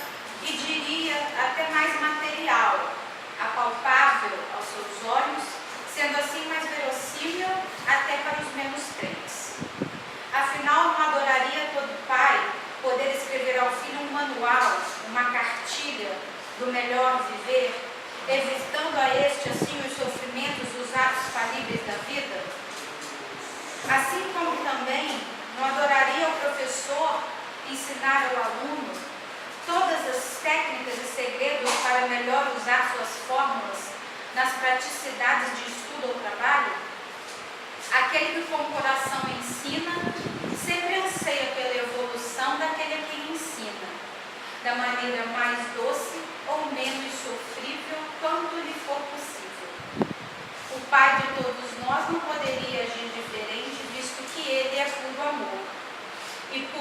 e diria até mais material, apalpável aos seus olhos, sendo assim mais verossímil até para os menos crentes. Afinal, não adoraria todo pai poder escrever ao filho um manual, uma cartilha do melhor viver, evitando a este assim os sofrimentos e os atos falíveis da vida? Assim como também não adoraria o professor ensinar ao aluno todas as técnicas e segredos para melhor usar suas fórmulas nas praticidades de estudo ou trabalho? Aquele que com o coração ensina, sempre anseia pela evolução daquele a quem ensina, da maneira mais doce ou menos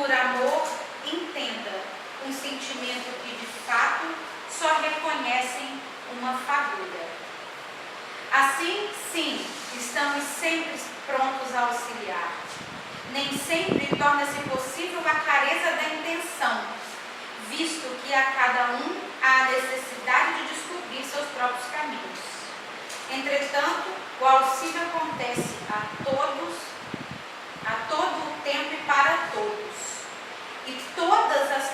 por amor, entenda um sentimento que de fato só reconhecem uma fagulha. Assim, sim, estamos sempre prontos a auxiliar. Nem sempre torna-se possível a clareza da intenção, visto que a cada um há a necessidade de descobrir seus próprios caminhos. Entretanto, o auxílio acontece a todos, a todo o tempo e para todos. E todas as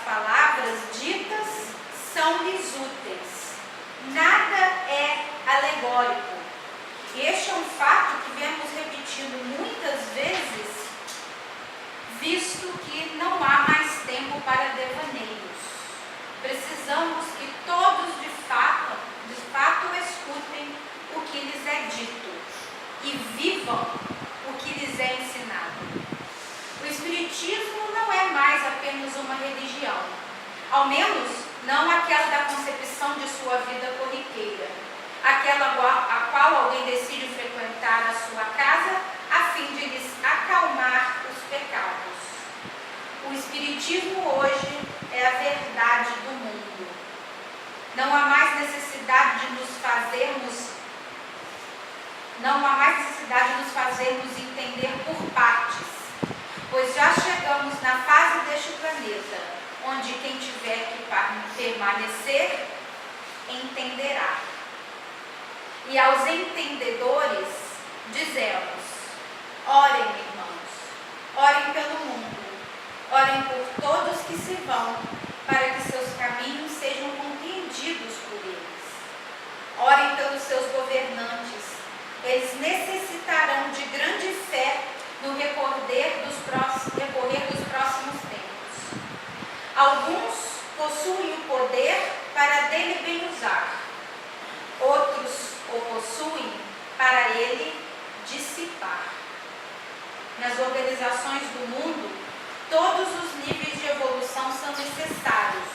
palavras ditas são-lhes úteis. Nada é alegórico. E este é um fato que vemos repetindo muitas vezes, visto que não há mais tempo para devaneios. Precisamos que todos de fato escutem o que lhes é dito e vivam o que lhes é ensinado. O Espiritismo não é mais apenas uma religião, ao menos não aquela da concepção de sua vida corriqueira, aquela a qual alguém decide frequentar a sua casa a fim de lhes acalmar os pecados. O Espiritismo hoje é a verdade do mundo. Não há mais necessidade de nos fazermos entender por partes, pois já chegamos na fase deste planeta, onde quem tiver que permanecer, entenderá. E aos entendedores, dizemos: orem, irmãos, orem pelo mundo, orem por todos que se vão, para que seus caminhos sejam compreendidos por eles. Orem pelos seus governantes, eles necessitarão de grande fé no recorrer dos próximos tempos. Alguns possuem o poder para dele bem usar, outros o possuem para ele dissipar. Nas organizações do mundo, todos os níveis de evolução são necessários,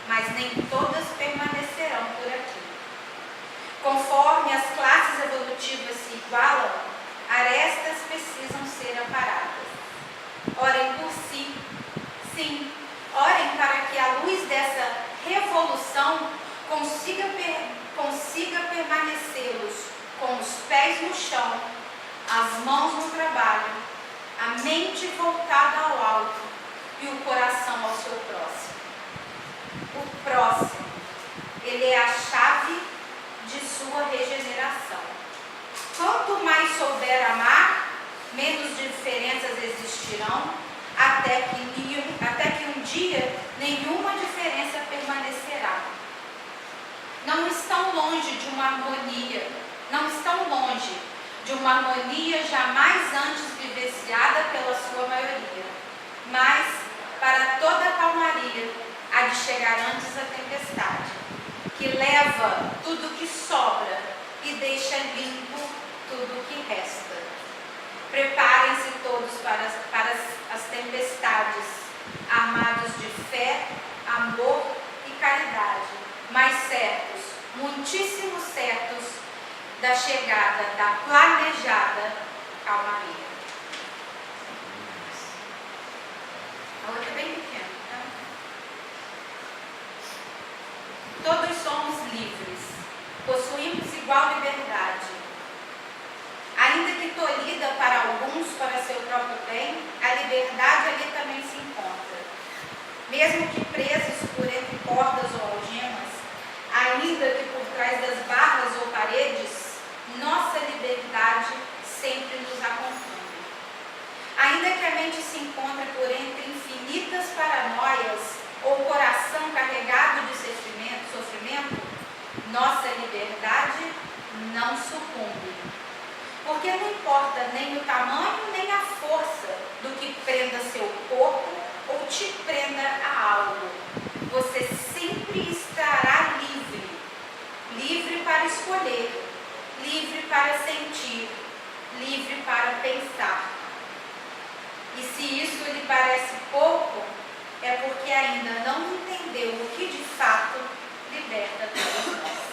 mas nem todas permanecerão por aqui. Conforme as classes evolutivas se igualam, arestas precisam ser aparadas. Orem por si, sim, orem para que a luz dessa revolução consiga permanecê-los com os pés no chão, as mãos no trabalho, a mente voltada ao alto e o coração ao seu próximo. O próximo, ele é a chave de sua regeneração. Quanto mais souber amar, menos diferenças existirão, até que um dia nenhuma diferença permanecerá. Não estão longe de uma harmonia jamais antes vivenciada pela sua maioria, mas para toda a calmaria há de chegar antes a tempestade, que leva tudo que sobra e deixa limpo tudo que resta. Preparem-se todos para as tempestades, armados de fé, amor e caridade, mas certos, muitíssimo certos, da chegada da planejada calmaria. A outra é bem pequena, tá? Todos somos livres, possuímos igual liberdade. Ainda que tolhida para alguns para seu próprio bem, a liberdade ali também se encontra. Mesmo que presos por entre cordas ou algemas, ainda que por trás das barras ou paredes, nossa liberdade sempre nos acompanha. Ainda que a mente se encontre por entre infinitas paranoias ou coração carregado de sofrimento, nossa liberdade não sucumbe. Porque não importa nem o tamanho nem a força do que prenda seu corpo ou te prenda a algo, você sempre estará livre. Livre para escolher, livre para sentir, livre para pensar. E se isso lhe parece pouco, é porque ainda não entendeu o que de fato liberta todos nós.